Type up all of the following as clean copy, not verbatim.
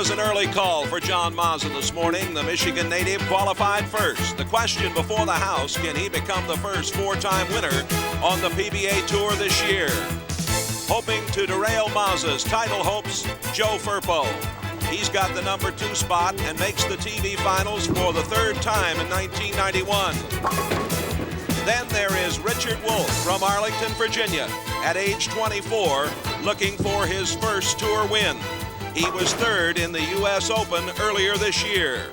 was an early call for John Mazza this morning. The Michigan native qualified first. The question before the house, can he become the first four-time winner on the PBA Tour this year? Hoping to derail Mazza's title hopes, Joe Firpo. He's got the number 2 spot and makes the TV finals for the 3rd time in 1991. Then there is Richard Wolfe from Arlington, Virginia, at age 24, looking for his first tour win. He was 3rd in the U.S. Open earlier this year.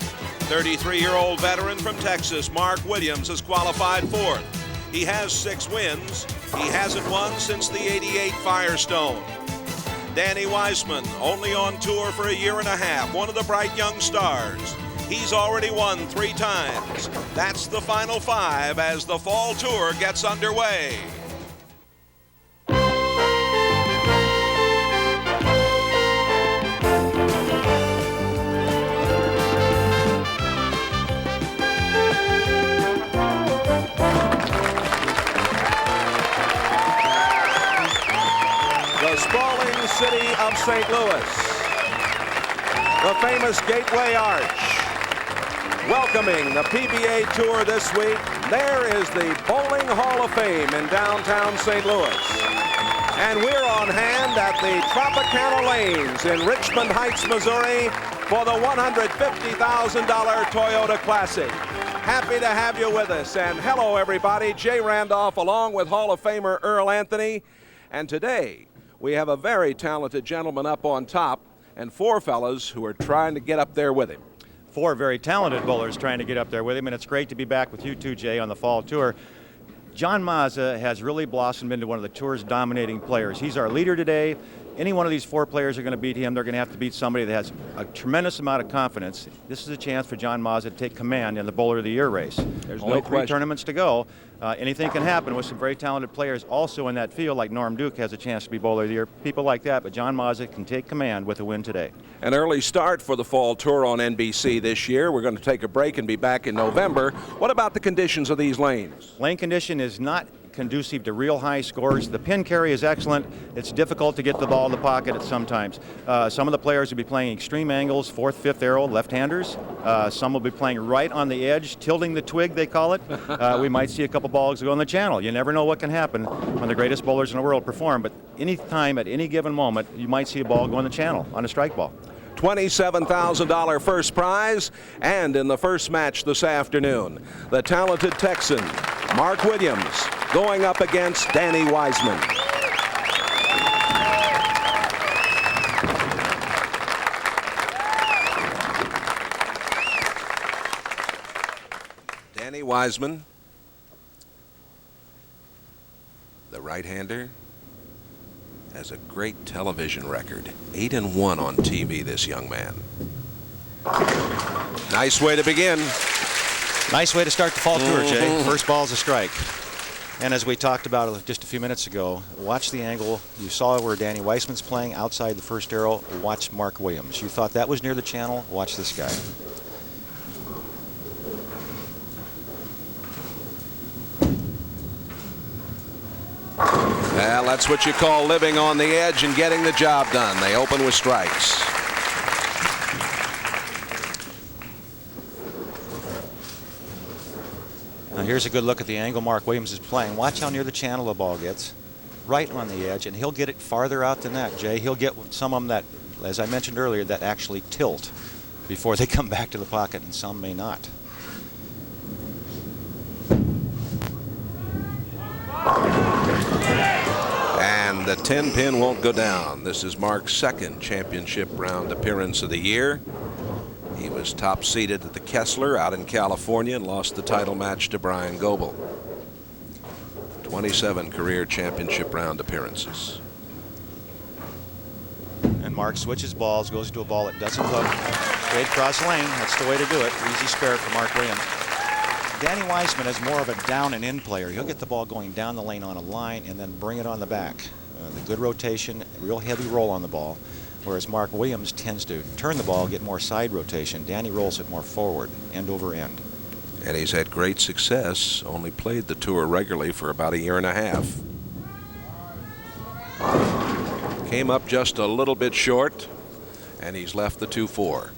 33-year-old veteran from Texas, Mark Williams, has qualified 4th. He has 6 wins. He hasn't won since the '88 Firestone. Danny Wiseman, only on tour for a year and a half, one of the bright young stars. He's already won 3 times. That's the final 5 as the fall tour gets underway. The sprawling city of St. Louis, the famous Gateway Arch. Welcoming the PBA Tour this week, there is the Bowling Hall of Fame in downtown St. Louis. And we're on hand at the Tropicana Lanes in Richmond Heights, Missouri for the $150,000 Toyota Classic. Happy to have you with us. And hello, everybody. Jay Randolph along with Hall of Famer Earl Anthony. And today, we have a very talented gentleman up on top and 4 fellas who are trying to get up there with him. 4 very talented bowlers trying to get up there with him, and it's great to be back with you too, Jay, on the fall tour. John Mazza has really blossomed into one of the tour's dominating players. He's our leader today. Any one of these 4 players are going to beat him. They're going to have to beat somebody that has a tremendous amount of confidence. This is a chance for John Mazza to take command in the Bowler of the Year race. There's only no 3 question. tournaments to go. Anything can happen with some very talented players also in that field, like Norm Duke has a chance to be Bowler of the Year, people like that, but John Mazza can take command with a win today. An early start for the fall tour on NBC this year. We're going to take a break and be back in November. What about the conditions of these lanes? Lane condition is not conducive to real high scores. The pin carry is excellent. It's difficult to get the ball in the pocket at sometimes. Some of the players will be playing extreme angles, 4th, 5th arrow, left-handers. Some will be playing right on the edge, tilting the twig, they call it. We might see a couple balls go on the channel. You never know what can happen when the greatest bowlers in the world perform, but any time, at any given moment, you might see a ball go on the channel on a strike ball. $27,000 first prize, and in the first match this afternoon, the talented Texan, Mark Williams, going up against Danny Wiseman. Danny Wiseman, the right-hander, has a great television record. 8-1 on TV, this young man. Nice way to begin. Nice way to start the fall tour, Jay. First ball's a strike. And as we talked about just a few minutes ago, watch the angle. You saw where Danny Wiseman's playing outside the first arrow. Watch Mark Williams. You thought that was near the channel. Watch this guy. Well, that's what you call living on the edge and getting the job done. They open with strikes. Now here's a good look at the angle Mark Williams is playing. Watch how near the channel the ball gets. Right on the edge, and he'll get it farther out than that, Jay. He'll get some of them that, as I mentioned earlier, that actually tilt before they come back to the pocket, and some may not. And the 10-pin won't go down. This is Mark's 2nd championship round appearance of the year. He was top seeded at the Kessler out in California and lost the title match to Brian Goebel. 27 career championship round appearances. And Mark switches balls, goes to a ball that doesn't hook. Straight cross lane. That's the way to do it. Easy spare for Mark Williams. Danny Wiseman is more of a down and in player. He'll get the ball going down the lane on a line and then bring it on the back. The good rotation, real heavy roll on the ball. Whereas Mark Williams tends to turn the ball, get more side rotation. Danny rolls it more forward, end over end. And he's had great success. Only played the tour regularly for about a year and a half. Came up just a little bit short. And he's left the 2-4.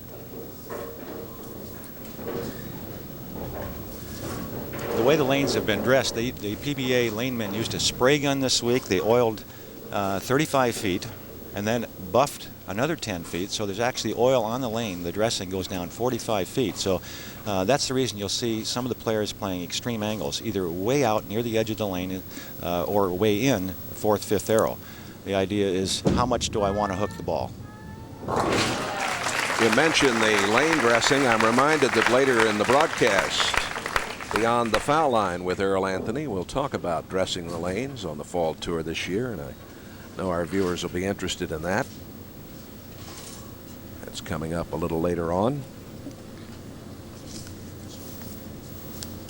The way the lanes have been dressed, the PBA lanemen used a spray gun this week. They oiled 35 feet and then buffed another 10 feet. So there's actually oil on the lane. The dressing goes down 45 feet. So that's the reason you'll see some of the players playing extreme angles, either way out near the edge of the lane or way in, fourth, fifth arrow. The idea is, how much do I want to hook the ball? You mentioned the lane dressing. I'm reminded that later in the broadcast, Beyond the Foul Line with Earl Anthony, we'll talk about dressing the lanes on the fall tour this year, and I know our viewers will be interested in that. That's coming up a little later on.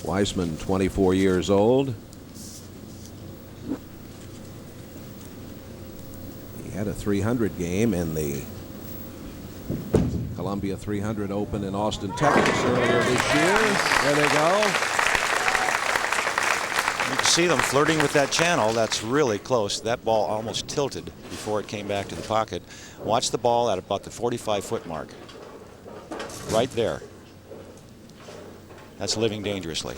Wiseman, 24 years old. He had a 300 game in the Columbia 300 Open in Austin, Texas earlier this year. There they go. You can see them flirting with that channel. That's really close. That ball almost tilted before it came back to the pocket. Watch the ball at about the 45-foot mark. Right there. That's living dangerously.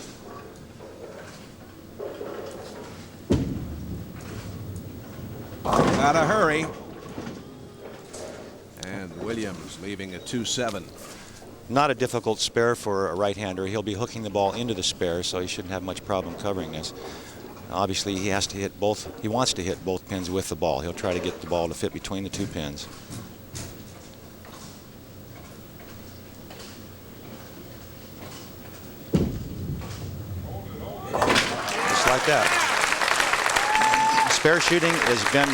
Gotta hurry. And Williams leaving a 2-7. Not a difficult spare for a right-hander. He'll be hooking the ball into the spare, so he shouldn't have much problem covering this. Obviously, he has to hit both. He wants to hit both pins with the ball. He'll try to get the ball to fit between the two pins. Just like that. Spare shooting has been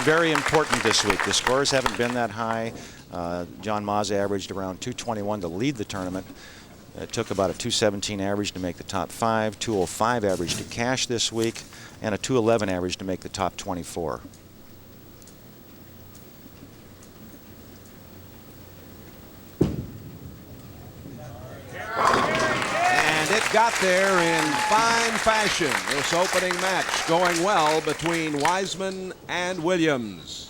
very important this week. The scores haven't been that high. John Mazza averaged around 221 to lead the tournament. It took about a 217 average to make the top 5, 205 average to cash this week, and a 211 average to make the top 24. And it got there in fine fashion. This opening match going well between Wiseman and Williams.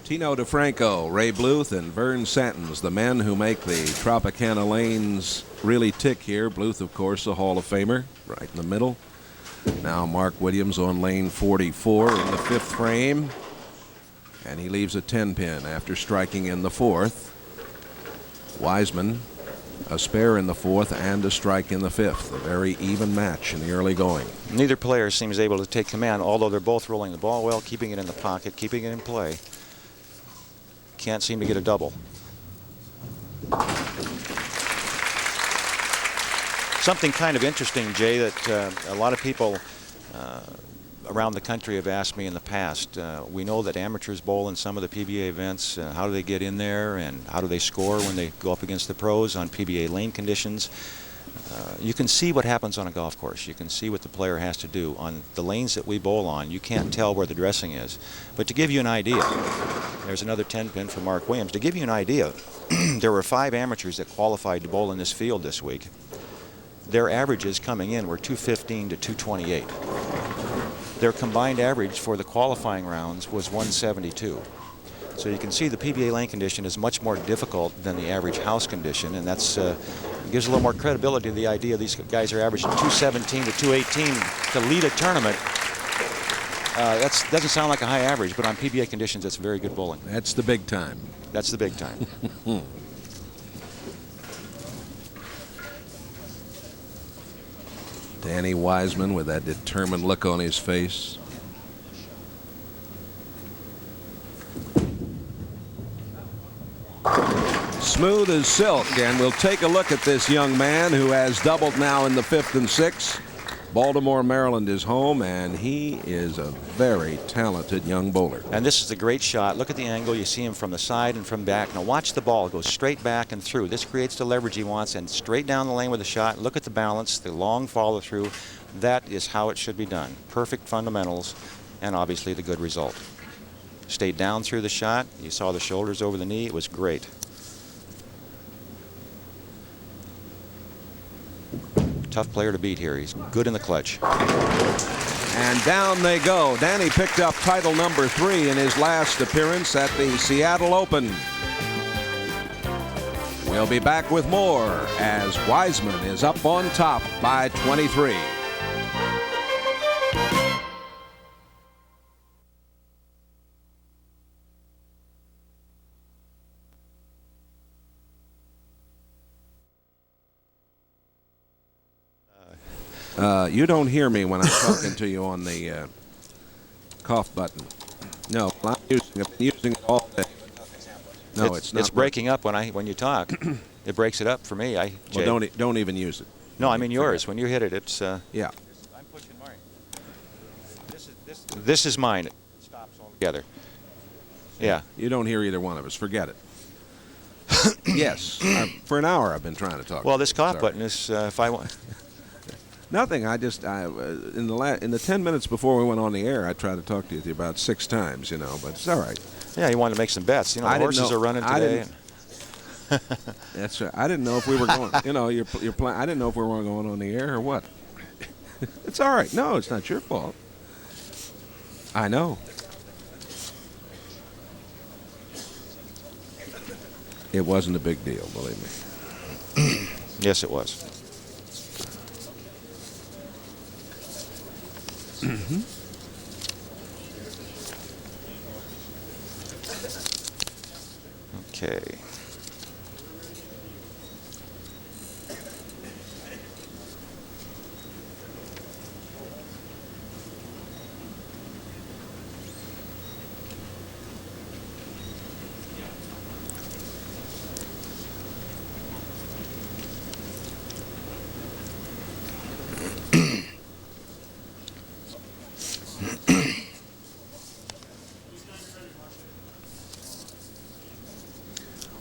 Tino DeFranco, Ray Bluth, and Vern Santons, the men who make the Tropicana Lanes really tick here. Bluth, of course, a Hall of Famer, right in the middle. Now Mark Williams on lane 44 in the 5th frame. And he leaves a 10-pin after striking in the 4th. Wiseman, a spare in the 4th and a strike in the 5th. A very even match in the early going. Neither player seems able to take command, although they're both rolling the ball well, keeping it in the pocket, keeping it in play. Can't seem to get a double. Something kind of interesting, Jay, that a lot of people around the country have asked me in the past. We know that amateurs bowl in some of the PBA events. How do they get in there, and how do they score when they go up against the pros on PBA lane conditions? You can see what happens on a golf course. You can see what the player has to do. On the lanes that we bowl on, you can't tell where the dressing is. But to give you an idea, there's another 10-pin for Mark Williams. To give you an idea, there were 5 amateurs that qualified to bowl in this field this week. Their averages coming in were 215 to 228. Their combined average for the qualifying rounds was 172. So you can see the PBA lane condition is much more difficult than the average house condition, and that's gives a little more credibility to the idea these guys are averaging 217 to 218 to lead a tournament. That doesn't sound like a high average, but on PBA conditions, it's very good bowling. That's the big time. That's the big time. Danny Wiseman with that determined look on his face. Smooth as silk, and we'll take a look at this young man who has doubled now in the 5th and 6th. Baltimore, Maryland is home, and he is a very talented young bowler. And this is a great shot. Look at the angle. You see him from the side and from back. Now watch the ball. It goes straight back and through. This creates the leverage he wants, and straight down the lane with the shot. Look at the balance, the long follow through. That is how it should be done. Perfect fundamentals, and obviously the good result. Stayed down through the shot. You saw the shoulders over the knee. It was great. tough player to beat here. He's good in the clutch. And down they go. Danny picked up title number 3 in his last appearance at the Seattle Open. We'll be back with more as Wiseman is up on top by 23. You don't hear me when I'm talking to you on the cough button. No, I'm using it all day. No, it's not. It's breaking up when you talk. It breaks it up for me. Well, don't even use it. No, I mean yours. When you hit it, it's. Yeah. I'm pushing mine. This is mine. It stops altogether. Yeah. You don't hear either one of us. Forget it. Yes. For an hour I've been trying to talk. Well, this cough button is if I want. Nothing. In the 10 minutes before we went on the air, I tried to talk to you about 6 times, you know, but it's all right. Yeah, you wanted to make some bets. You know, the horses are running today. That's right. I didn't know if we were going. You know, you're playing. I didn't know if we were going on the air or what. It's all right. No, it's not your fault. I know. It wasn't a big deal, believe me. Yes, it was. Mm-hmm. Okay.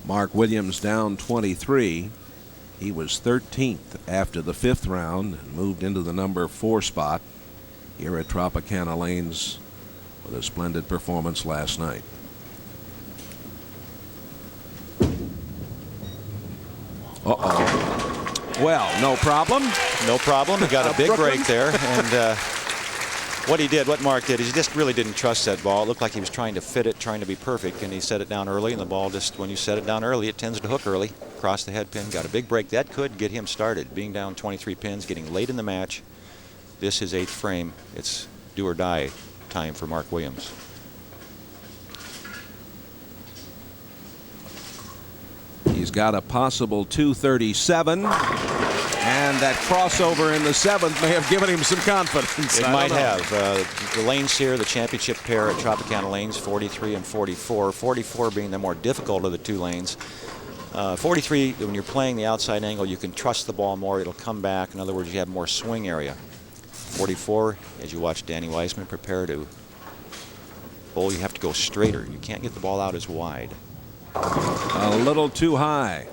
Mark Williams down 23. He was 13th after the 5th round and moved into the number 4 spot here at Tropicana Lanes with a splendid performance last night. Uh-oh. Well, no problem. No problem. He got a big break there. And what Mark did is he just really didn't trust that ball. It looked like he was trying to fit it, trying to be perfect, and he set it down early, and the ball just, when you set it down early, it tends to hook early. Across the head pin, got a big break. That could get him started. Being down 23 pins, getting late in the match. This is 8th frame. It's do or die time for Mark Williams. He's got a possible 237. And that crossover in the 7th may have given him some confidence. It might have. The lanes here, the championship pair at Tropicana Lanes, 43 and 44. 44 being the more difficult of the 2 lanes. 43, when you're playing the outside angle, you can trust the ball more. It'll come back. In other words, you have more swing area. 44, as you watch Danny Wiseman prepare to bowl, you have to go straighter. You can't get the ball out as wide. A little too high.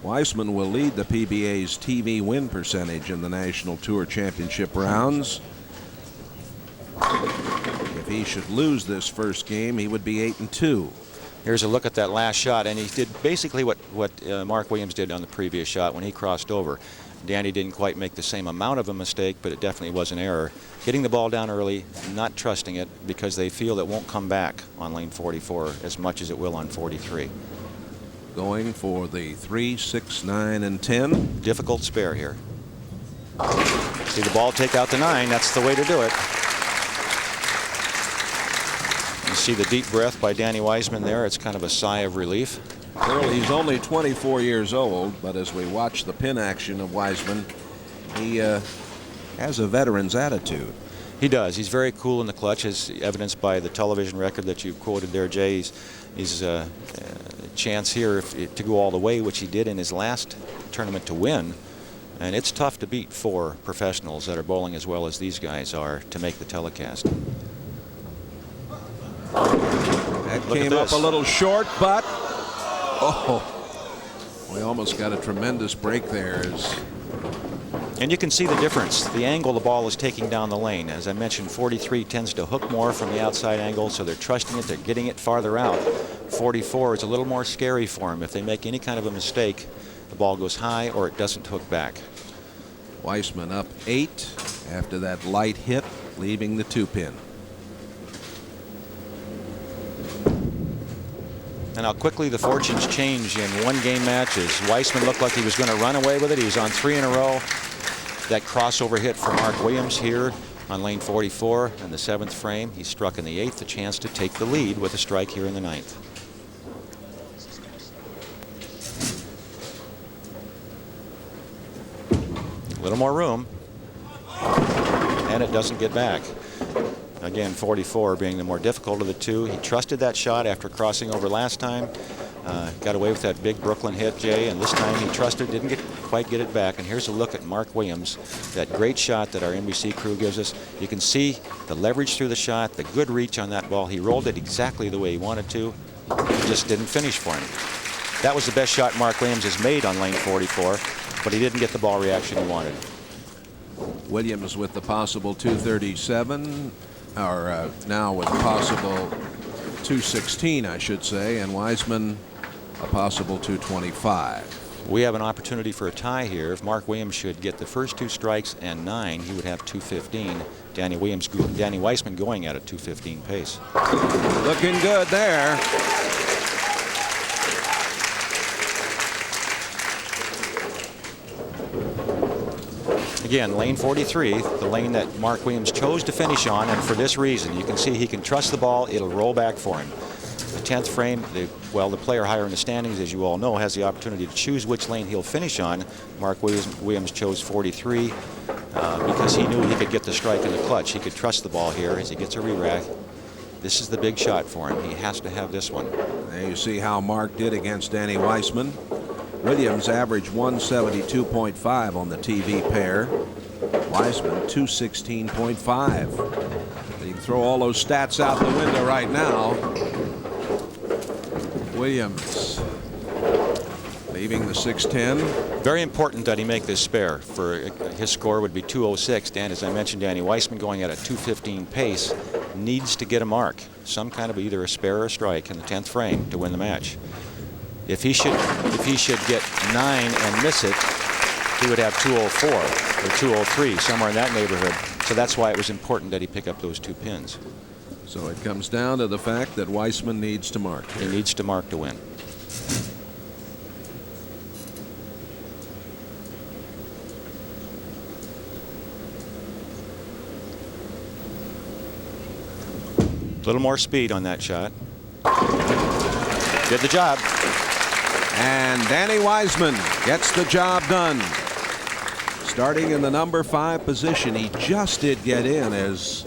Wiseman will lead the PBA's TV win percentage in the National Tour Championship rounds. If he should lose this first game, he would be 8-2. Here's a look at that last shot, and he did basically what Mark Williams did on the previous shot when he crossed over. Danny didn't quite make the same amount of a mistake, but it definitely was an error. Getting the ball down early, not trusting it because they feel it won't come back on lane 44 as much as it will on 43. Going for the 3, 6, 9, and 10. Difficult spare here. See the ball take out the 9. That's the way to do it. You see the deep breath by Danny Wiseman there. It's kind of a sigh of relief. Earl, he's only 24 years old, but as we watch the pin action of Wiseman, he has a veteran's attitude. He does. He's very cool in the clutch, as evidenced by the television record that you quoted there, Jay. He's a chance here to go all the way, which he did in his last tournament to win. And it's tough to beat 4 professionals that are bowling as well as these guys are to make the telecast. That came up a little short, but we almost got a tremendous break there. And you can see the difference. The angle the ball is taking down the lane. As I mentioned, 43 tends to hook more from the outside angle, so they're trusting it. They're getting it farther out. 44 is a little more scary for them. If they make any kind of a mistake, the ball goes high or it doesn't hook back. Wiseman up 8 after that light hit, leaving the 2-pin. And how quickly the fortunes change in one-game matches. Wiseman looked like he was going to run away with it. He was on 3 in a row. That crossover hit for Mark Williams here on lane 44 in the 7th frame. He struck in the 8th, a chance to take the lead with a strike here in the 9th. A little more room, and it doesn't get back. Again, 44 being the more difficult of the two. He trusted that shot after crossing over last time. Got away with that big Brooklyn hit, Jay, and this time he trusted, didn't quite get it back. And here's a look at Mark Williams, that great shot that our NBC crew gives us. You can see the leverage through the shot, the good reach on that ball. He rolled it exactly the way he wanted to. It just didn't finish for him. That was the best shot Mark Williams has made on lane 44, but he didn't get the ball reaction he wanted. Williams with the possible 237, or now with possible 216, I should say, and Wiseman a possible 225. We have an opportunity for a tie here. If Mark Williams should get the first 2 strikes and 9, he would have 215. Danny Wiseman going at a 215 pace. Looking good there. Again, lane 43, the lane that Mark Williams chose to finish on, and for this reason. You can see he can trust the ball, it'll roll back for him. The 10th frame, the player higher in the standings, as you all know, has the opportunity to choose which lane he'll finish on. Mark Williams chose 43 because he knew he could get the strike in the clutch. He could trust the ball here as he gets a re-rack. This is the big shot for him. He has to have this one. There you see how Mark did against Danny Wiseman. Williams averaged 172.5 on the TV pair. Wiseman 216.5. You can throw all those stats out the window right now. Williams leaving the 610. Very important that he make this spare. For his score would be 206. Dan, as I mentioned, Danny Wiseman going at a 215 pace needs to get a mark, some kind of either a spare or a strike in the 10th frame to win the match. If he should get 9 and miss it, he would have 204 or 203, somewhere in that neighborhood. So that's why it was important that he pick up those 2 pins. So it comes down to the fact that Wiseman needs to mark here. He needs to mark to win. A little more speed on that shot. Did the job. And Danny Wiseman gets the job done. Starting in the number 5 position, he just did get in as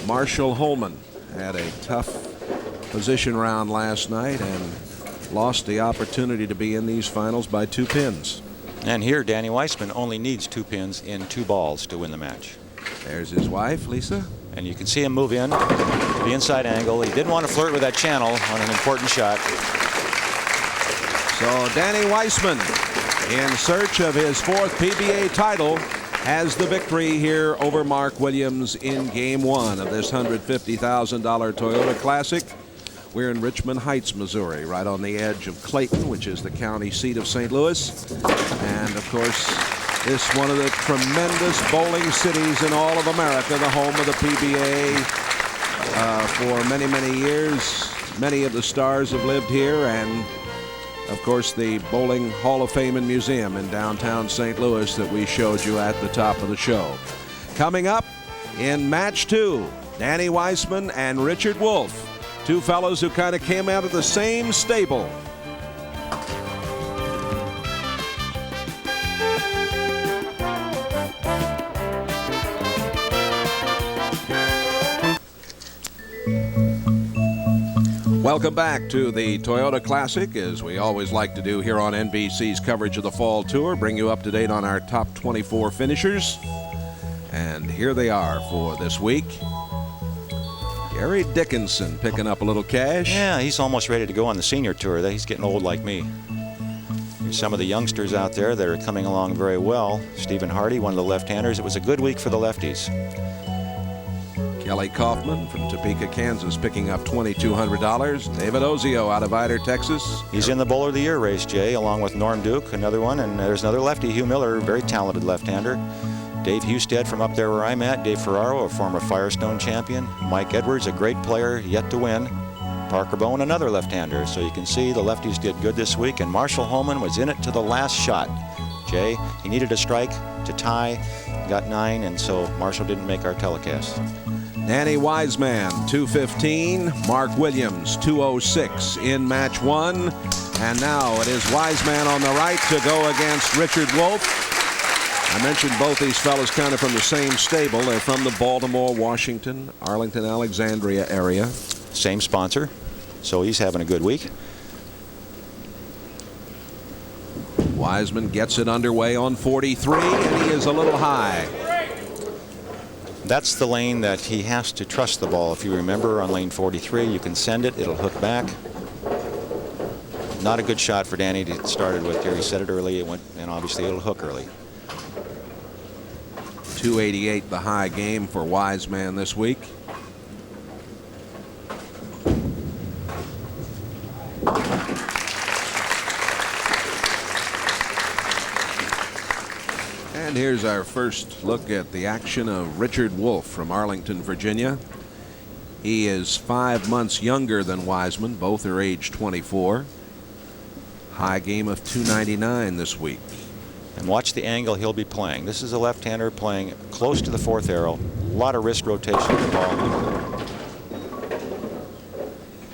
Marshall Holman had a tough position round last night and lost the opportunity to be in these finals by 2 pins. And here Danny Wiseman only needs 2 pins in 2 balls to win the match. There's his wife, Lisa. And you can see him move in the inside angle. He didn't want to flirt with that channel on an important shot. So Danny Wiseman, in search of his 4th PBA title, has the victory here over Mark Williams in Game 1 of this $150,000 Toyota Classic. We're in Richmond Heights, Missouri, right on the edge of Clayton, which is the county seat of St. Louis. And, of course, this one of the tremendous bowling cities in all of America, the home of the PBA for many, many years. Many of the stars have lived here, and of course the Bowling Hall of Fame and Museum in downtown St. Louis that we showed you at the top of the show. Coming up in match 2, Danny Wiseman and Richard Wolfe, 2 fellows who kind of came out of the same stable. Welcome back to the Toyota Classic, as we always like to do here on NBC's coverage of the Fall Tour, bring you up to date on our top 24 finishers. And here they are for this week. Gary Dickinson picking up a little cash. Yeah, he's almost ready to go on the senior tour. He's getting old like me. There's some of the youngsters out there that are coming along very well. Stephen Hardy, one of the left-handers. It was a good week for the lefties. Kelly Kaufman from Topeka, Kansas, picking up $2,200. David Ozio out of Ider, Texas. He's in the Bowler of the Year race, Jay, along with Norm Duke, another one. And there's another lefty, Hugh Miller, very talented left-hander. Dave Husted from up there where I'm at. Dave Ferraro, a former Firestone champion. Mike Edwards, a great player, yet to win. Parker Bowen, another left-hander. So you can see the lefties did good this week. And Marshall Holman was in it to the last shot. Jay, he needed a strike to tie, got 9, and so Marshall didn't make our telecast. Danny Wiseman, 215. Mark Williams, 206 in match 1. And now it is Wiseman on the right to go against Richard Wolfe. I mentioned both these fellas kind of from the same stable. They're from the Baltimore, Washington, Arlington, Alexandria area. Same sponsor, so he's having a good week. Wiseman gets it underway on 43, and he is a little high. That's the lane that he has to trust the ball. If you remember, on lane 43, you can send it, it'll hook back. Not a good shot for Danny to start it with here. He set it early, it went, and obviously it'll hook early. 288 the high game for Wiseman this week. And here's our first look at the action of Richard Wolfe from Arlington, Virginia. He is 5 months younger than Wiseman. Both are age 24. High game of 299 this week. And watch the angle he'll be playing. This is a left-hander playing close to the 4th arrow. A lot of wrist rotation of the ball.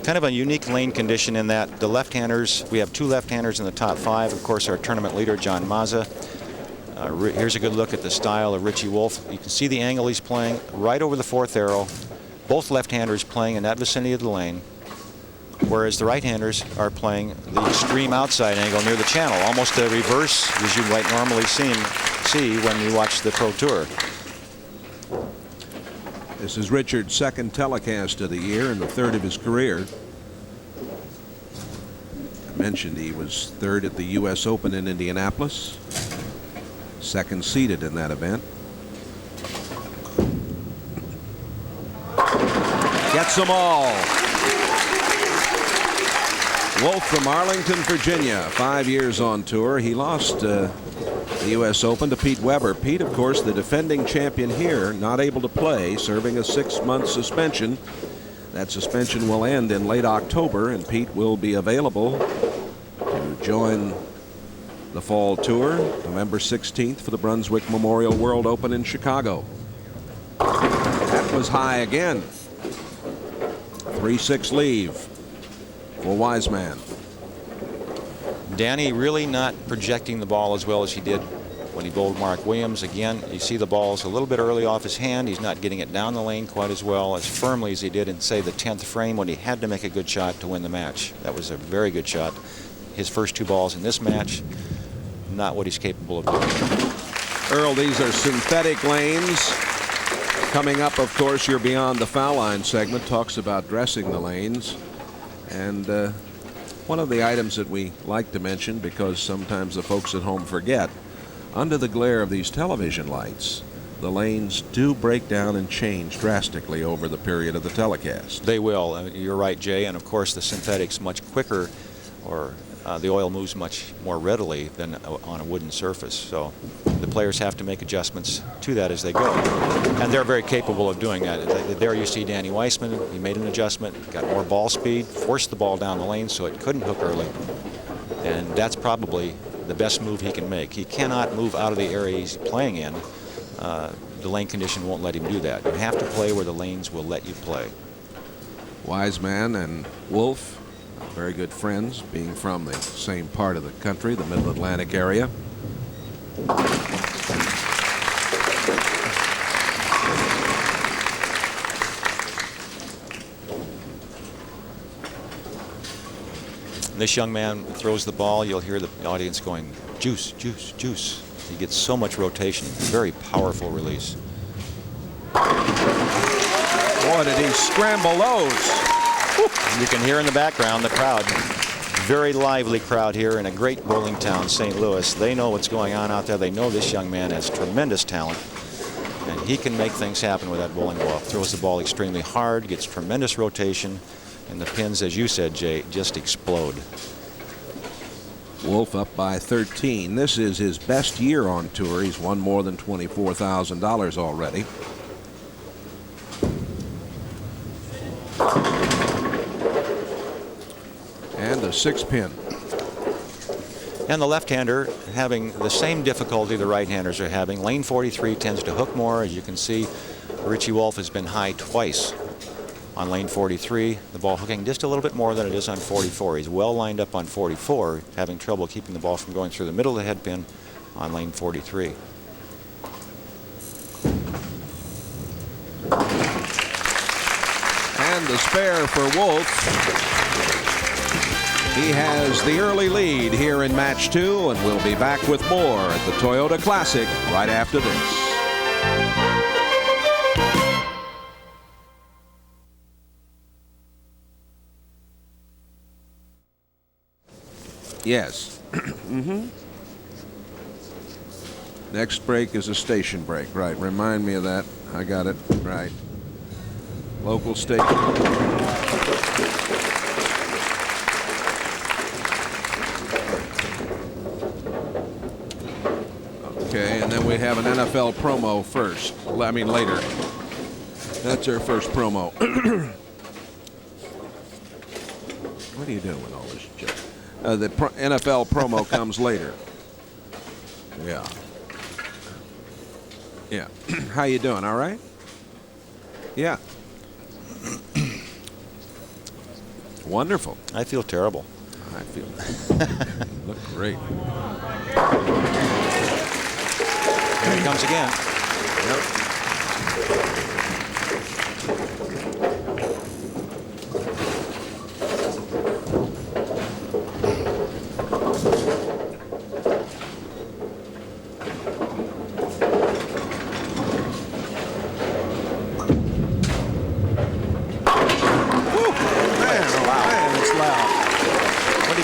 Kind of a unique lane condition in that the left-handers, we have 2 left-handers in the top 5. Of course, our tournament leader, John Mazza. Here's a good look at the style of Richie Wolfe. You can see the angle he's playing right over the 4th arrow. Both left-handers playing in that vicinity of the lane, whereas the right-handers are playing the extreme outside angle near the channel, almost the reverse as you might normally see when you watch the Pro Tour. This is Richard's second telecast of the year and the 3rd of his career. I mentioned he was 3rd at the U.S. Open in Indianapolis. 2nd seeded in that event. Gets them all. Wolfe from Arlington, Virginia, 5 years on tour. He lost the U.S. Open to Pete Weber. Pete, of course, the defending champion here, not able to play, serving a 6-month suspension. That suspension will end in late October, and Pete will be available to join the fall tour November 16th for the Brunswick Memorial World Open in Chicago. That was high again. 3-6 leave for Wiseman. Danny really not projecting the ball as well as he did when he bowled Mark Williams. Again, you see the ball's a little bit early off his hand. He's not getting it down the lane quite as well, as firmly as he did in, say, the 10th frame when he had to make a good shot to win the match. That was a very good shot. His first 2 balls in this match, not what he's capable of doing. Earl, these are synthetic lanes. Coming up, of course, your Beyond the Foul Line segment talks about dressing the lanes. And one of the items that we like to mention, because sometimes the folks at home forget, under the glare of these television lights, the lanes do break down and change drastically over the period of the telecast. They will. You're right, Jay. And of course, the synthetics much quicker, or the oil moves much more readily than on a wooden surface. So the players have to make adjustments to that as they go. And they're very capable of doing that. There you see Danny Wiseman. He made an adjustment, got more ball speed, forced the ball down the lane so it couldn't hook early. And that's probably the best move he can make. He cannot move out of the area he's playing in. The lane condition won't let him do that. You have to play where the lanes will let you play. Wiseman and Wolfe, very good friends, being from the same part of the country, the Middle Atlantic area. This young man throws the ball, you'll hear the audience going, juice, juice, juice. He gets so much rotation. Very powerful release. Boy, did he scramble those. You can hear in the background the crowd. Very lively crowd here in a great bowling town, St. Louis. They know what's going on out there. They know this young man has tremendous talent. And he can make things happen with that bowling ball. Throws the ball extremely hard, gets tremendous rotation, and the pins, as you said, Jay, just explode. Wolfe up by 13. This is his best year on tour. He's won more than $24,000 already. And a 6-pin. And the left-hander having the same difficulty the right-handers are having. Lane 43 tends to hook more. As you can see, Richie Wolfe has been high twice on lane 43. The ball hooking just a little bit more than it is on 44. He's well lined up on 44, having trouble keeping the ball from going through the middle of the head pin on lane 43. And the spare for Wolfe. He has the early lead here in match 2, and we'll be back with more at the Toyota Classic right after this. Yes. Next break is a station break. Right. Remind me of that. I got it. Right. Local station. Okay, and then we have an NFL promo first. I mean, later. That's our first promo. What are you doing with all this junk? The NFL promo comes later. Yeah. Yeah. How you doing? All right? Yeah. Wonderful. I feel terrible. I feel look great. Here he comes again. Yep.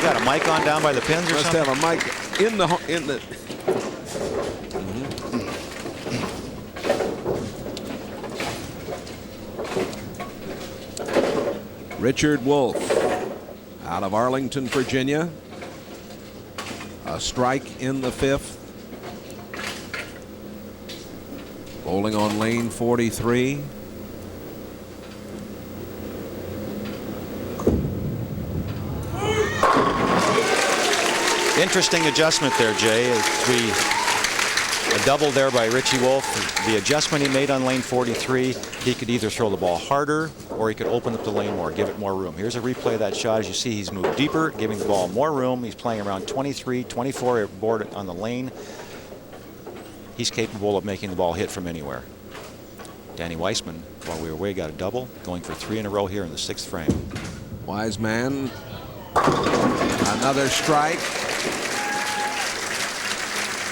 Got a mic on down by the pins or something? Must have a mic in the. Richard Wolfe out of Arlington, Virginia. A strike in the 5th. Bowling on lane 43. Interesting adjustment there, Jay. A double there by Richie Wolfe. The adjustment he made on lane 43, he could either throw the ball harder or he could open up the lane more, give it more room. Here's a replay of that shot. As you see, he's moved deeper, giving the ball more room. He's playing around 23, 24 board on the lane. He's capable of making the ball hit from anywhere. Danny Wiseman, while we were away, got a double, going for 3 in a row here in the 6th frame. Wiseman, another strike.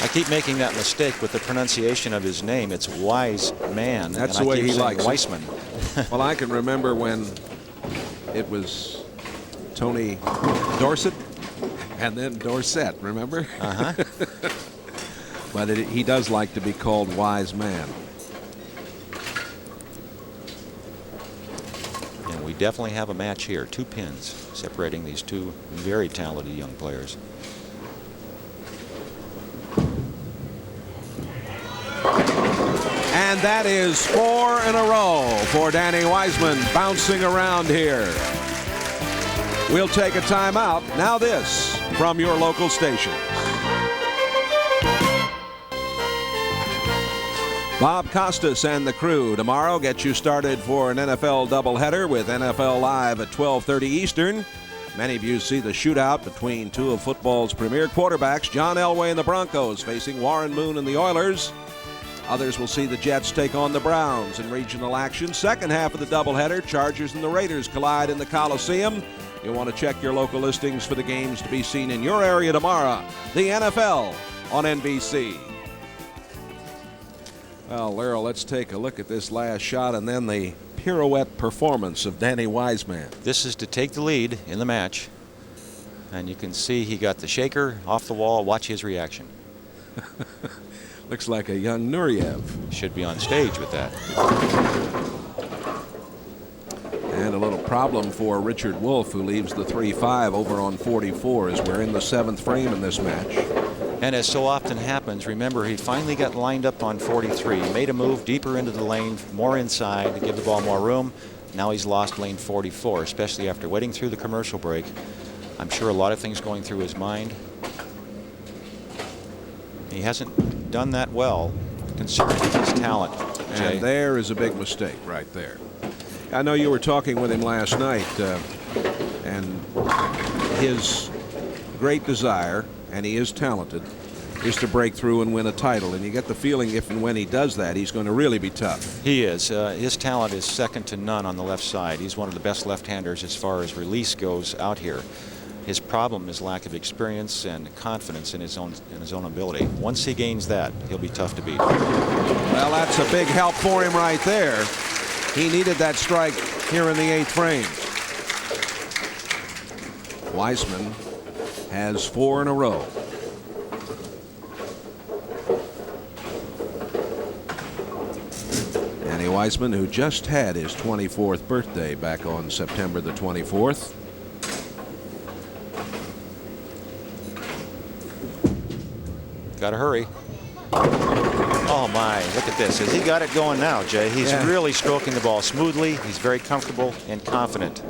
I keep making that mistake with the pronunciation of his name. It's Wiseman. That's the way he likes Wiseman. Well, I can remember when it was Tony Dorsett and then Dorsett, remember? Uh-huh. But he does like to be called Wise Man. And we definitely have a match here. 2 pins separating these 2 very talented young players. And that is 4 in a row for Danny Wiseman, bouncing around here. We'll take a timeout. Now this from your local station. Bob Costas and the crew tomorrow get you started for an NFL doubleheader with NFL Live at 12:30 Eastern. Many of you see the shootout between 2 of football's premier quarterbacks, John Elway and the Broncos, facing Warren Moon and the Oilers. Others will see the Jets take on the Browns in regional action. Second half of the doubleheader, Chargers and the Raiders collide in the Coliseum. You'll want to check your local listings for the games to be seen in your area tomorrow. The NFL on NBC. Well, Earl, let's take a look at this last shot and then the pirouette performance of Danny Wiseman. This is to take the lead in the match. And you can see he got the shaker off the wall. Watch his reaction. Looks like a young Nureyev. Should be on stage with that. And a little problem for Richard Wolfe, who leaves the 3-5 over on 44 as we're in the 7th frame in this match. And as so often happens, remember, he finally got lined up on 43, made a move deeper into the lane, more inside to give the ball more room. Now he's lost lane 44, especially after waiting through the commercial break. I'm sure a lot of things going through his mind. He hasn't done that well, considering his talent, Jay. And there is a big mistake right there. I know you were talking with him last night, and his great desire, and he is talented, is to break through and win a title. And you get the feeling if and when he does that, he's going to really be tough. He is. His talent is second to none on the left side. He's one of the best left-handers as far as release goes out here. His problem is lack of experience and confidence in his own ability. Once he gains that, he'll be tough to beat. Well, that's a big help for him right there. He needed that strike here in the 8th frame. Wiseman has 4 in a row. Danny Wiseman, who just had his 24th birthday back on September the 24th. Gotta hurry. Oh my, look at this. Has he got it going now, Jay? He's really stroking the ball smoothly. He's very comfortable and confident.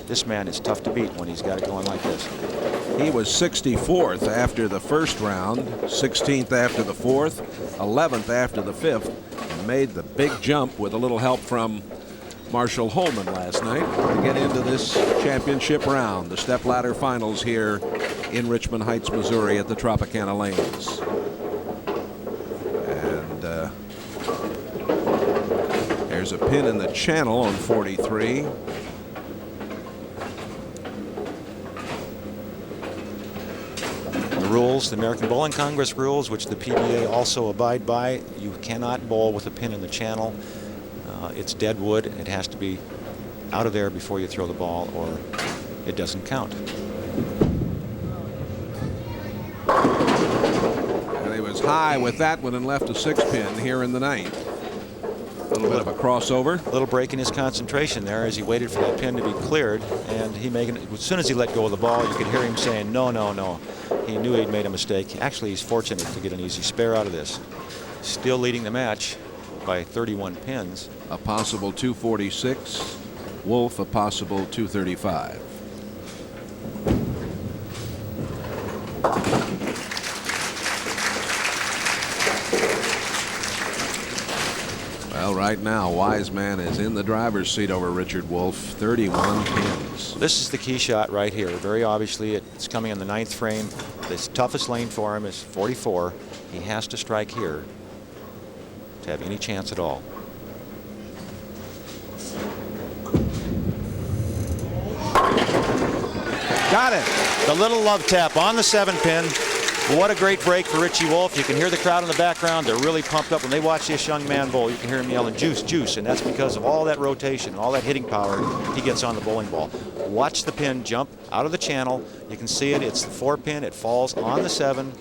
This man is tough to beat when he's got it going like this. He was 64th after the first round, 16th after the 4th, 11th after the 5th, and made the big jump with a little help from Marshall Holman last night to get into this championship round, the stepladder finals here in Richmond Heights, Missouri at the Tropicana Lanes. There's a pin in the channel on 43. The rules, the American Bowling Congress rules, which the PBA also abide by, you cannot bowl with a pin in the channel. It's dead wood. It has to be out of there before you throw the ball, or it doesn't count. And he was high with that one and left a 6-pin here in the 9th. A little bit of a crossover. A little break in his concentration there as he waited for that pin to be cleared, and as soon as he let go of the ball, you could hear him saying, no, no, no. He knew he'd made a mistake. Actually, he's fortunate to get an easy spare out of this. Still leading the match by 31 pins. A possible 246. Wolfe a possible 235. Well, right now, Wiseman is in the driver's seat over Richard Wolfe, 31 pins. This is the key shot right here. Very obviously, it's coming in the 9th frame. The toughest lane for him is 44. He has to strike here to have any chance at all. Got it. The little love tap on the 7-pin. What a great break for Richie Wolfe. You can hear the crowd in the background. They're really pumped up when they watch this young man bowl. You can hear him yelling, juice, juice, and that's because of all that rotation, all that hitting power he gets on the bowling ball. Watch the pin jump out of the channel. You can see it. It's the 4-pin. It falls on the 7,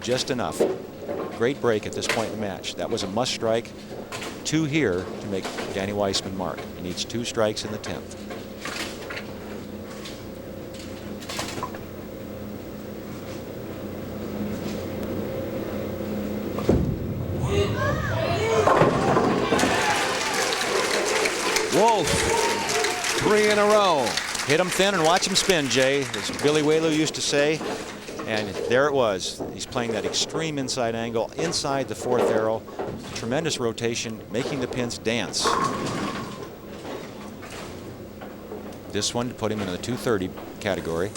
just enough. Great break at this point in the match. That was a must strike. 2 here to make Danny Wiseman mark. He needs 2 strikes in the 10th. Wolfe, 3 in a row. Hit him thin and watch him spin, Jay, as Billy Whaley used to say. And there it was. He's playing that extreme inside angle inside the 4th arrow. Tremendous rotation, making the pins dance. This one to put him in the 230 category.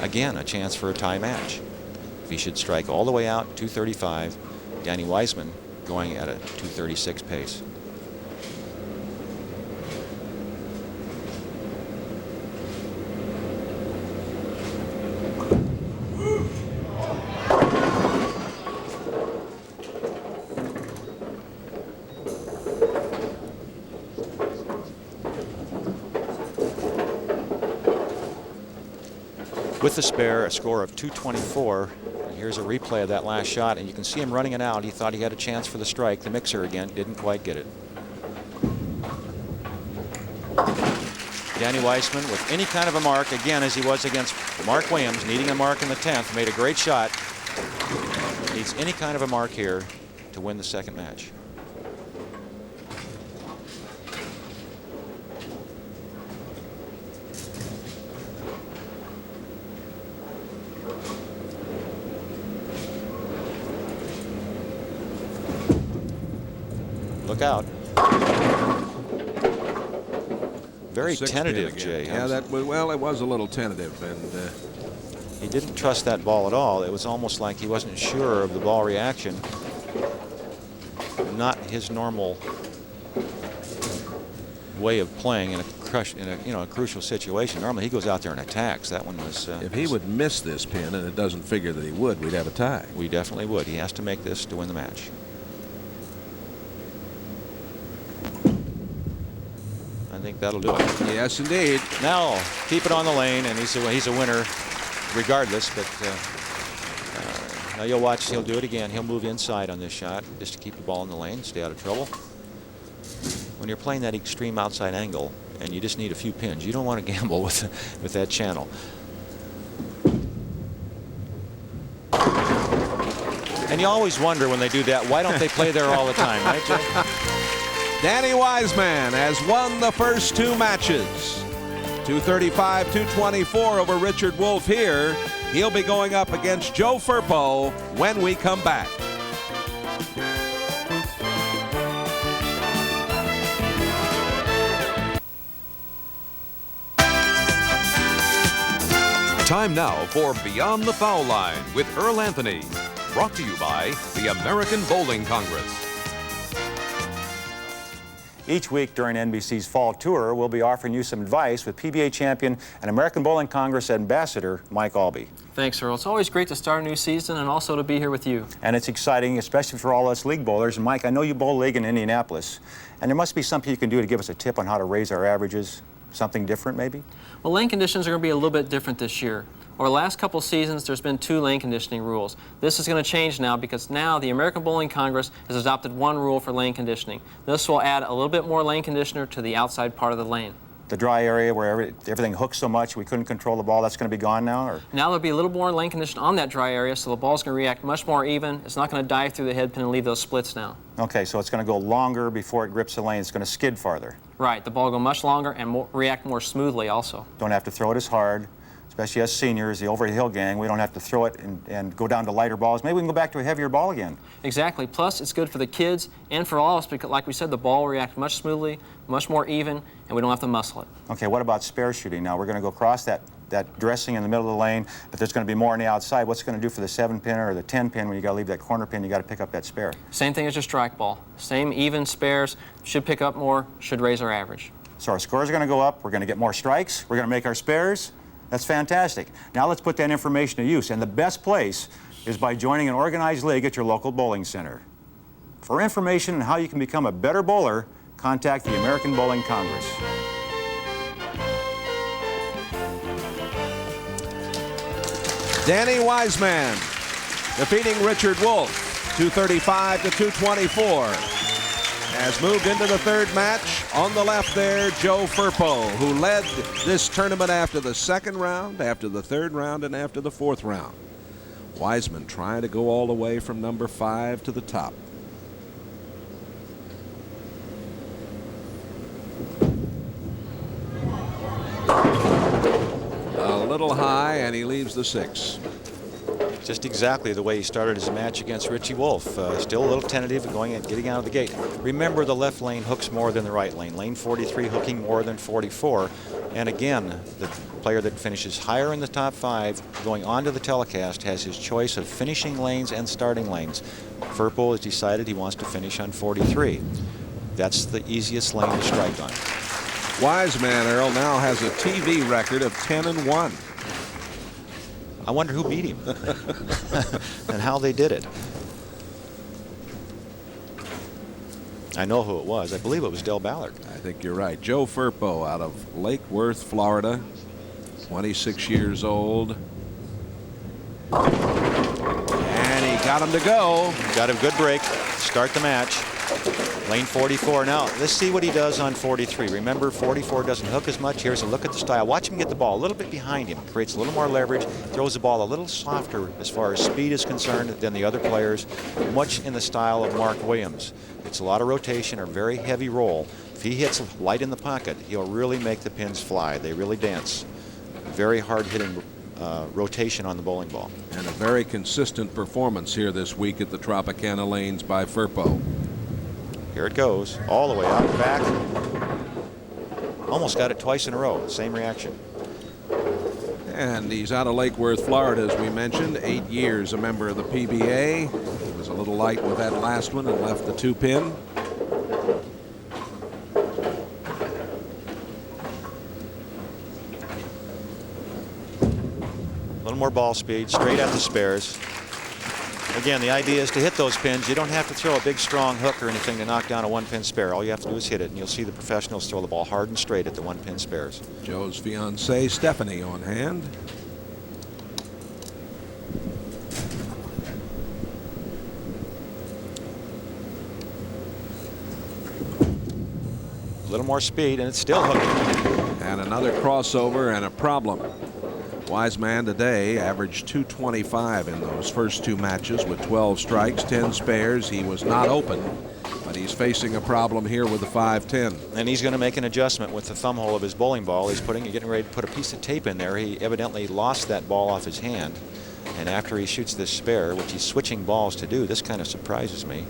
Again, a chance for a tie match. If he should strike all the way out, 235, Danny Wiseman going at a 236 pace. with the spare, a score of 224. And here's a replay of that last shot, and you can see him running it out. He thought he had a chance for the strike. The mixer again didn't quite get it. Danny Wiseman with any kind of a mark, again, as he was against Mark Williams, needing a mark in the 10th, made a great shot. Needs any kind of a mark here to win the second match. Look out. Very tentative, Jay. Yeah, it was a little tentative, and he didn't trust that ball at all. It was almost like he wasn't sure of the ball reaction. Not his normal way of playing in a crucial situation. Normally he goes out there and attacks. That one was. If he would miss this pin, and it doesn't figure that he would, we'd have a tie. We definitely would. He has to make this to win the match. I think that'll do it. Yes, indeed. Now keep it on the lane, and he's a winner regardless. But now you'll watch. He'll do it again. He'll move inside on this shot just to keep the ball in the lane, stay out of trouble. When you're playing that extreme outside angle and you just need a few pins, you don't want to gamble with that channel. And you always wonder when they do that, why don't they play there all the time, right, Jay? Danny Wiseman has won the first two matches. 235-224 over Richard Wolfe here. He'll be going up against Joe Firpo when we come back. Time now for Beyond the Foul Line with Earl Anthony. Brought to you by the American Bowling Congress. Each week during NBC's Fall Tour, we'll be offering you some advice with PBA champion and American Bowling Congress ambassador Mike Albee. Thanks, Earl. It's always great to start a new season and also to be here with you. And it's exciting, especially for all us league bowlers. And Mike, I know you bowl league in Indianapolis, and there must be something you can do to give us a tip on how to raise our averages. Something different, maybe? Well, lane conditions are going to be a little bit different this year. Over the last couple seasons, there's been 2 lane conditioning rules. This is going to change now because now the American Bowling Congress has adopted 1 rule for lane conditioning. This will add a little bit more lane conditioner to the outside part of the lane. The dry area where everything hooks so much we couldn't control the ball, that's going to be gone now? Or? Now there'll be a little more lane condition on that dry area, so the ball's going to react much more even. It's not going to dive through the head pin and leave those splits now. Okay, so it's going to go longer before it grips the lane. It's going to skid farther. Right, the ball will go much longer and react more smoothly also. Don't have to throw it as hard. Especially us seniors, the over-the-hill gang, we don't have to throw it and go down to lighter balls. Maybe we can go back to a heavier ball again. Exactly. Plus, it's good for the kids and for all of us because, like we said, the ball will react much smoothly, much more even, and we don't have to muscle it. Okay, what about spare shooting? Now, we're going to go across that dressing in the middle of the lane, but there's going to be more on the outside. What's it going to do for the 7-pin or the 10-pin when you got to leave that corner pin? You got to pick up that spare. Same thing as your strike ball. Same even spares, should pick up more, should raise our average. So our scores are going to go up. We're going to get more strikes. We're going to make our spares. That's fantastic. Now let's put that information to use, and the best place is by joining an organized league at your local bowling center. For information on how you can become a better bowler, contact the American Bowling Congress. Danny Wiseman defeating Richard Wolfe, 235-224. Has moved into the third match. On the left there, Joe Firpo, who led this tournament after the second round, after the third round, and after the fourth round. Wiseman trying to go all the way from number 5 to the top. A little high, and he leaves the 6. Just exactly the way he started his match against Richie Wolfe. Still a little tentative and getting out of the gate. Remember, the left lane hooks more than the right lane. Lane 43 hooking more than 44. And again, the player that finishes higher in the top 5 going on to the telecast has his choice of finishing lanes and starting lanes. Firpo has decided he wants to finish on 43. That's the easiest lane to strike on. Wiseman, Earl, now has a TV record of 10-1. I wonder who beat him and how they did it. I know who it was. I believe it was Del Ballard. I think you're right. Joe Firpo out of Lake Worth, Florida, 26 years old. And he got him to go. Got a good break. Start the match. Lane 44. Now, let's see what he does on 43. Remember, 44 doesn't hook as much. Here's a look at the style. Watch him get the ball a little bit behind him. Creates a little more leverage. Throws the ball a little softer as far as speed is concerned than the other players. Much in the style of Mark Williams. It's a lot of rotation or very heavy roll. If he hits light in the pocket, he'll really make the pins fly. They really dance. Very hard-hitting rotation on the bowling ball. And a very consistent performance here this week at the Tropicana Lanes by Firpo. Here it goes, all the way out and back. Almost got it twice in a row. Same reaction. And he's out of Lake Worth, Florida, as we mentioned. 8 years a member of the PBA. He was a little light with that last one and left the 2-pin. A little more ball speed, straight at the spares. Again, the idea is to hit those pins. You don't have to throw a big, strong hook or anything to knock down a 1-pin spare. All you have to do is hit it, and you'll see the professionals throw the ball hard and straight at the 1-pin spares. Joe's fiancée, Stephanie, on hand. A little more speed, and it's still hooking. And another crossover and a problem. Wiseman today averaged 225 in those first 2 matches with 12 strikes, 10 spares. He was not open, but he's facing a problem here with the 5-10. And he's going to make an adjustment with the thumb hole of his bowling ball. He's getting ready to put a piece of tape in there. He evidently lost that ball off his hand. And after he shoots this spare, which he's switching balls to do, this kind of surprises me.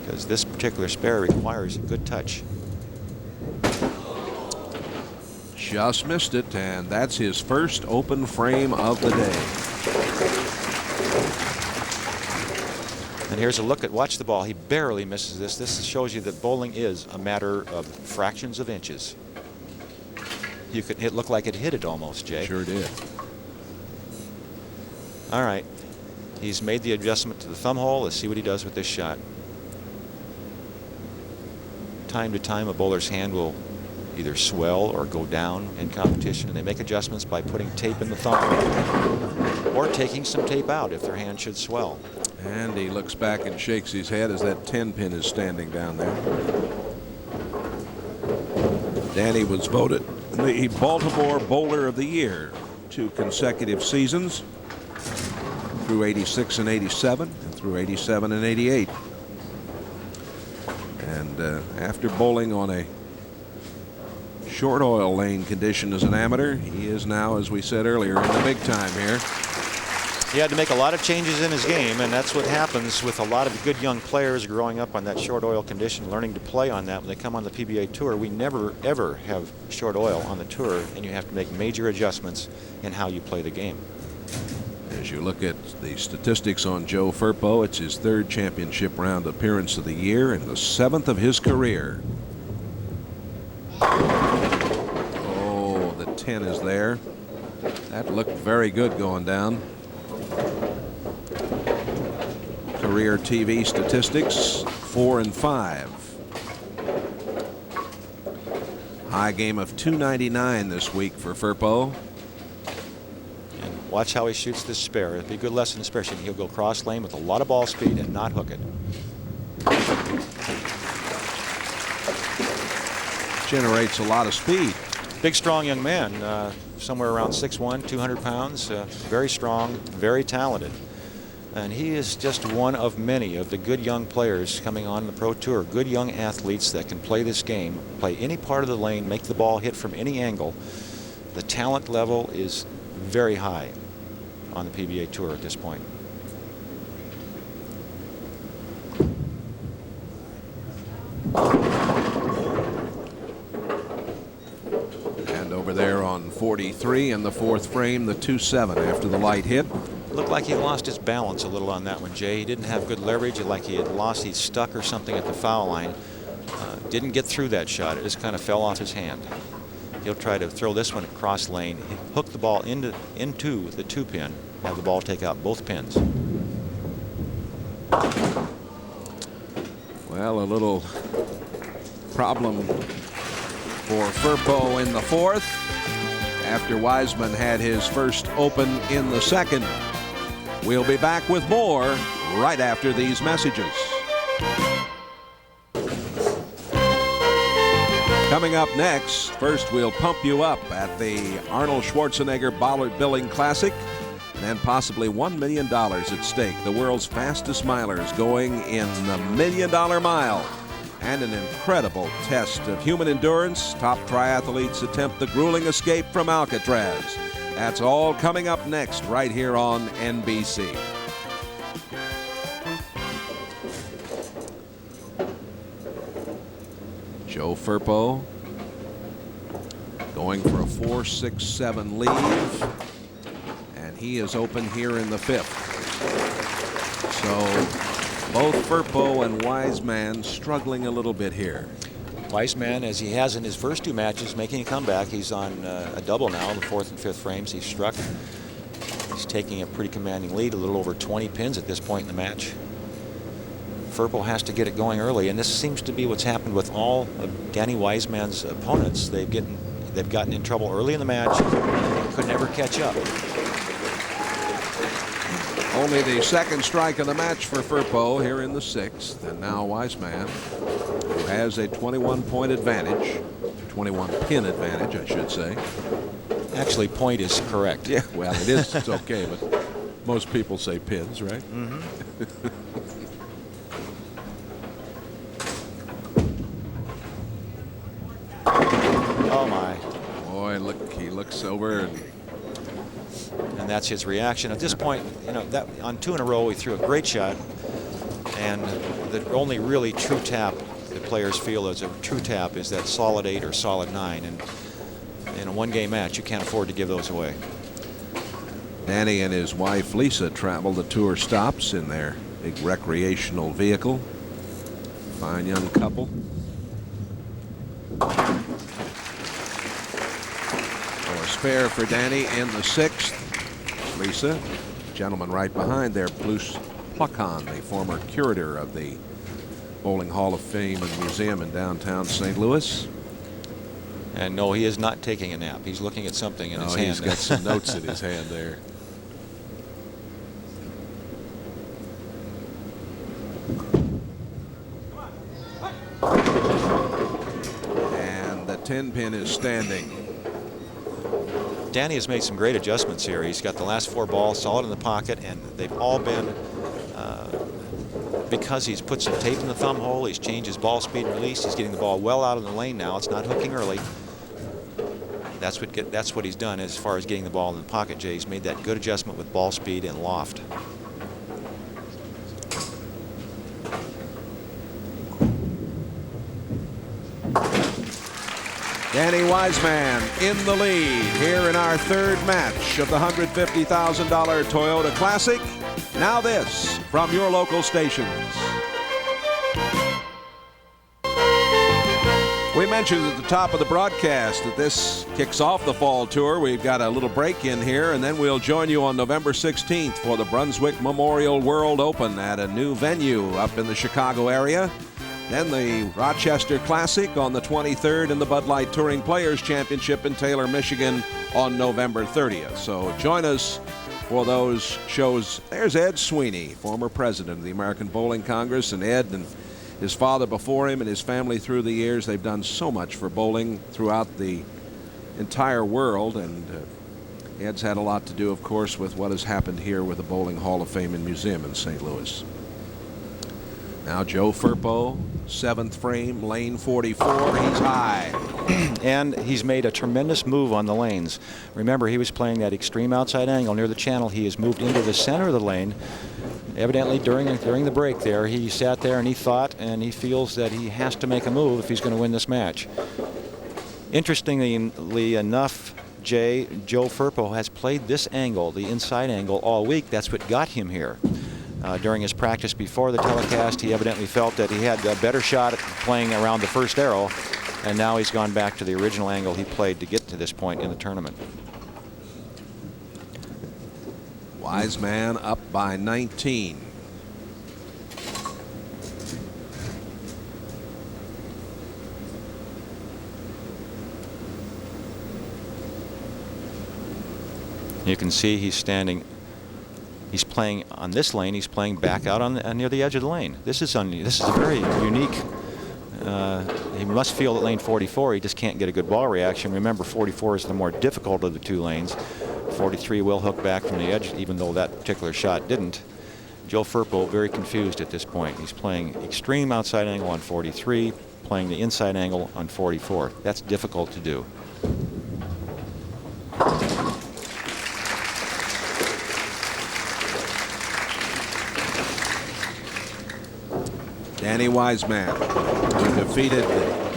Because this particular spare requires a good touch. Just missed it, and that's his first open frame of the day. And here's a look at, watch the ball. He barely misses this. This shows you that bowling is a matter of fractions of inches. You could look like it hit it almost, Jay. Sure did. All right. He's made the adjustment to the thumb hole. Let's see what he does with this shot. Time to time, a bowler's hand will either swell or go down in competition, and they make adjustments by putting tape in the thumb or taking some tape out if their hand should swell. And he looks back and shakes his head as that 10-pin is standing down there. Danny was voted the Baltimore Bowler of the Year 2 consecutive seasons, through 86 and 87 and through 87 and 88. And after bowling on a short oil lane condition as an amateur, he is now, as we said earlier, in the big time here. He had to make a lot of changes in his game, and that's what happens with a lot of good young players growing up on that short oil condition, learning to play on that when they come on the PBA Tour. We never, ever have short oil on the tour, and you have to make major adjustments in how you play the game. As you look at the statistics on Joe Firpo, it's his 3rd championship round appearance of the year and the 7th of his career. Oh, the 10 is there. That looked very good going down. Career TV statistics, 4 and 5. High game of 299 this week for Firpo. And watch how he shoots this spare. It'll be a good lesson in spare shooting. He'll go cross lane with a lot of ball speed and not hook it. Generates a lot of speed. Big, strong young man, somewhere around 6'1", 200 pounds, very strong, very talented. And he is just one of many of the good young players coming on the Pro Tour, good young athletes that can play this game, play any part of the lane, make the ball hit from any angle. The talent level is very high on the PBA Tour at this point. Over there on 43 in the 4th frame, the 2-7 after the light hit. Looked like he lost his balance a little on that one, Jay. He didn't have good leverage, like he stuck or something at the foul line. Didn't get through that shot. It just kind of fell off his hand. He'll try to throw this one across lane, hook the ball into the 2-pin, have the ball take out both pins. Well, a little problem for Firpo in the 4th, after Wiseman had his first open in the second. We'll be back with more right after these messages. Coming up next, first we'll pump you up at the Arnold Schwarzenegger Bollard Billing Classic, and then possibly $1 million at stake. The world's fastest milers going in the $1 Million Mile, and an incredible test of human endurance. Top triathletes attempt the grueling escape from Alcatraz. That's all coming up next right here on NBC. Joe Firpo going for a 4-6-7 lead, and he is open here in the fifth. So both Firpo and Wiseman struggling a little bit here. Wiseman, as he has in his first two matches, making a comeback. He's on a double now, the fourth and fifth frames he's struck. He's taking a pretty commanding lead, a little over 20 pins at this point in the match. Firpo has to get it going early, and this seems to be what's happened with all of Danny Wiseman's opponents. They've gotten in trouble early in the match, could never catch up. Only the second strike of the match for Firpo here in the sixth, and now Wiseman, who has a 21-point advantage, 21-pin advantage, I should say. Actually, point is correct. Yeah, well, it is. It's okay, but most people say pins, right? Mm-hmm. Oh my. Boy, look, he looks over and that's his reaction. At this point, you know, that on two in a row, he threw a great shot, and the only really true tap that players feel is a true tap is that solid 8 or solid 9, and in a one-game match, you can't afford to give those away. Danny and his wife Lisa travel the tour stops in their big recreational vehicle. Fine young couple. Spare for Danny in the sixth. Lisa, gentleman right behind there, Bruce Pluckhon, the former curator of the Bowling Hall of Fame and Museum in downtown St. Louis. And no, he is not taking a nap. He's looking at something in his hand. He's got some notes in his hand there. And the 10-pin is standing. Danny has made some great adjustments here. He's got the last 4 balls solid in the pocket, and they've all been because he's put some tape in the thumb hole. He's changed his ball speed and release. He's getting the ball well out of the lane now. It's not hooking early. That's what he's done as far as getting the ball in the pocket, Jay. He's made that good adjustment with ball speed and loft. Danny Wiseman in the lead here in our third match of the $150,000 Toyota Classic. Now this from your local stations. We mentioned at the top of the broadcast that this kicks off the fall tour. We've got a little break in here, and then we'll join you on November 16th for the Brunswick Memorial World Open at a new venue up in the Chicago area. Then the Rochester Classic on the 23rd and the Bud Light Touring Players Championship in Taylor, Michigan on November 30th. So join us for those shows. There's Ed Sweeney, former president of the American Bowling Congress, and Ed and his father before him and his family through the years. They've done so much for bowling throughout the entire world, and Ed's had a lot to do, of course, with what has happened here with the Bowling Hall of Fame and Museum in St. Louis. Now Joe Firpo, 7th frame, lane 44. He's high. And he's made a tremendous move on the lanes. Remember, he was playing that extreme outside angle near the channel. He has moved into the center of the lane. Evidently, during the break there, he sat there and he thought, and he feels that he has to make a move if he's going to win this match. Interestingly enough, Jay, Joe Firpo has played this angle, the inside angle, all week. That's what got him here. During his practice before the telecast, he evidently felt that he had a better shot at playing around the first arrow, and now he's gone back to the original angle he played to get to this point in the tournament. Wiseman up by 19. You can see he's standing. He's playing on this lane. He's playing back out on near the edge of the lane. This is a very unique. He must feel at lane 44. He just can't get a good ball reaction. Remember, 44 is the more difficult of the two lanes. 43 will hook back from the edge, even though that particular shot didn't. Joe Firpo very confused at this point. He's playing extreme outside angle on 43, playing the inside angle on 44. That's difficult to do. Danny Wiseman, who defeated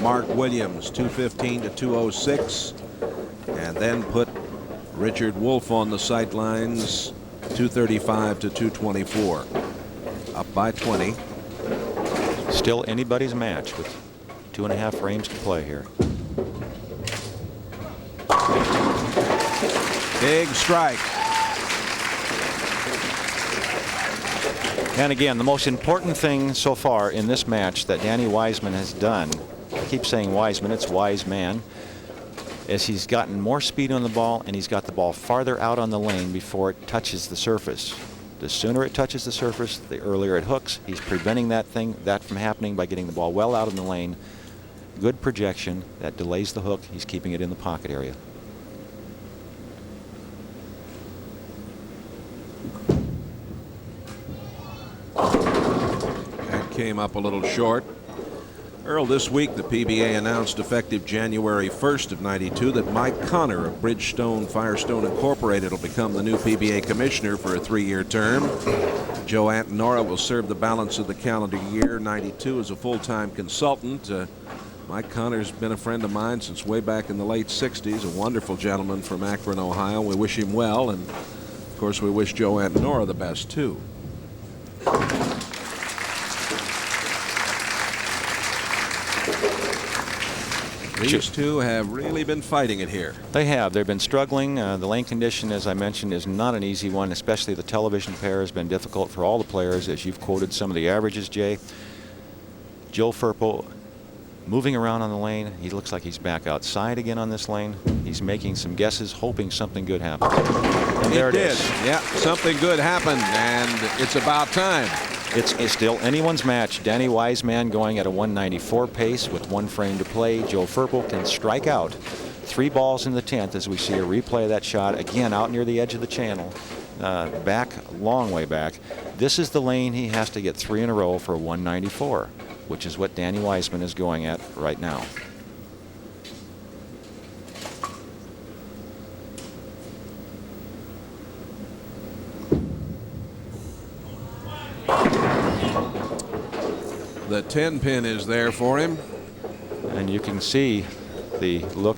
Mark Williams 215 to 206, and then put Richard Wolfe on the sidelines 235 to 224. Up by 20. Still anybody's match with 2.5 frames to play here. Big strike. And again, the most important thing so far in this match that Danny Wiseman has done, I keep saying Wiseman, it's Wiseman, is he's gotten more speed on the ball and he's got the ball farther out on the lane before it touches the surface. The sooner it touches the surface, the earlier it hooks. He's preventing that from happening by getting the ball well out in the lane. Good projection that delays the hook. He's keeping it in the pocket area. Came up a little short. Earl, this week the PBA announced effective January 1st of '92 that Mike Connor of Bridgestone Firestone Incorporated will become the new PBA commissioner for a 3-year term. Joe Antonora will serve the balance of the calendar year '92 as a full-time consultant. Mike Connor's been a friend of mine since way back in the late 60s, a wonderful gentleman from Akron, Ohio. We wish him well, and of course we wish Joe Antonora the best too. These two have really been fighting it here. They have. They've been struggling. The lane condition, as I mentioned, is not an easy one, especially the television pair has been difficult for all the players, as you've quoted some of the averages, Jay. Joe Firpo moving around on the lane. He looks like he's back outside again on this lane. He's making some guesses, hoping something good happens. And there it is. Yeah, something good happened, and it's about time. It's still anyone's match. Danny Wiseman going at a 194 pace with 1 frame to play. Joe Firpo can strike out 3 balls in the 10th as we see a replay of that shot again out near the edge of the channel, back, long way back. This is the lane he has to get 3 in a row for 194, which is what Danny Wiseman is going at right now. The 10-pin is there for him. And you can see the look.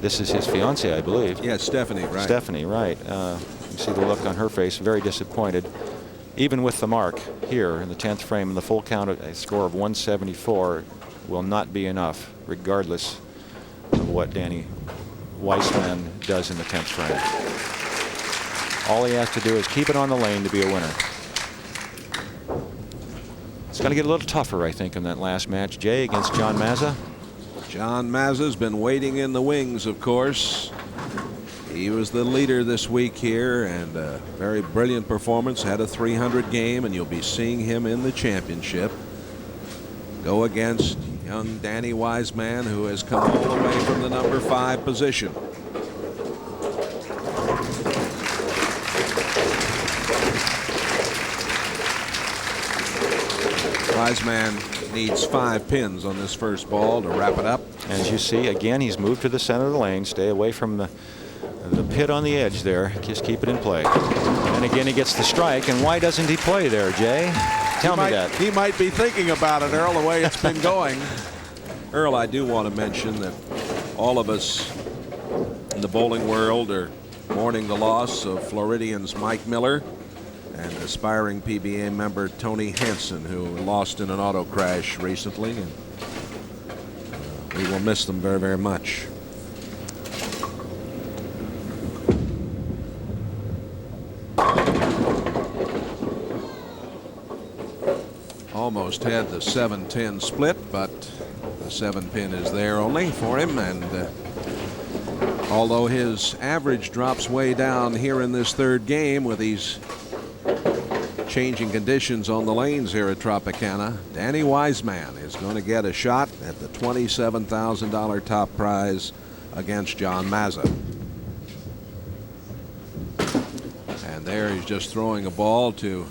This is his fiancée, I believe. Yeah, Stephanie, right. Stephanie, right. You see the look on her face, very disappointed. Even with the mark here in the 10th frame and the full count, a score of 174 will not be enough, regardless of what Danny Wiseman does in the 10th frame. All he has to do is keep it on the lane to be a winner. It's going to get a little tougher, I think, in that last match. Jay against John Mazza. John Mazza's been waiting in the wings, of course. He was the leader this week here, and a very brilliant performance. Had a 300 game, and you'll be seeing him in the championship. Go against young Danny Wiseman, who has come all the way from the number 5 position. Wiseman needs 5 pins on this first ball to wrap it up. As you see, again, he's moved to the center of the lane. Stay away from the pit on the edge there. Just keep it in play. And again, he gets the strike. And why doesn't he play there, Jay? Tell me that. He might be thinking about it, Earl, the way it's been going. Earl, I do want to mention that all of us in the bowling world are mourning the loss of Floridian's Mike Miller and aspiring PBA member Tony Hansen, who lost in an auto crash recently. And we will miss them very, very much. Almost had the 7-10 split, but the 7-pin is there only for him, and Although his average drops way down here in this third game with these changing conditions on the lanes here at Tropicana, Danny Wiseman is going to get a shot at the $27,000 top prize against John Mazza. And there he's just throwing a ball to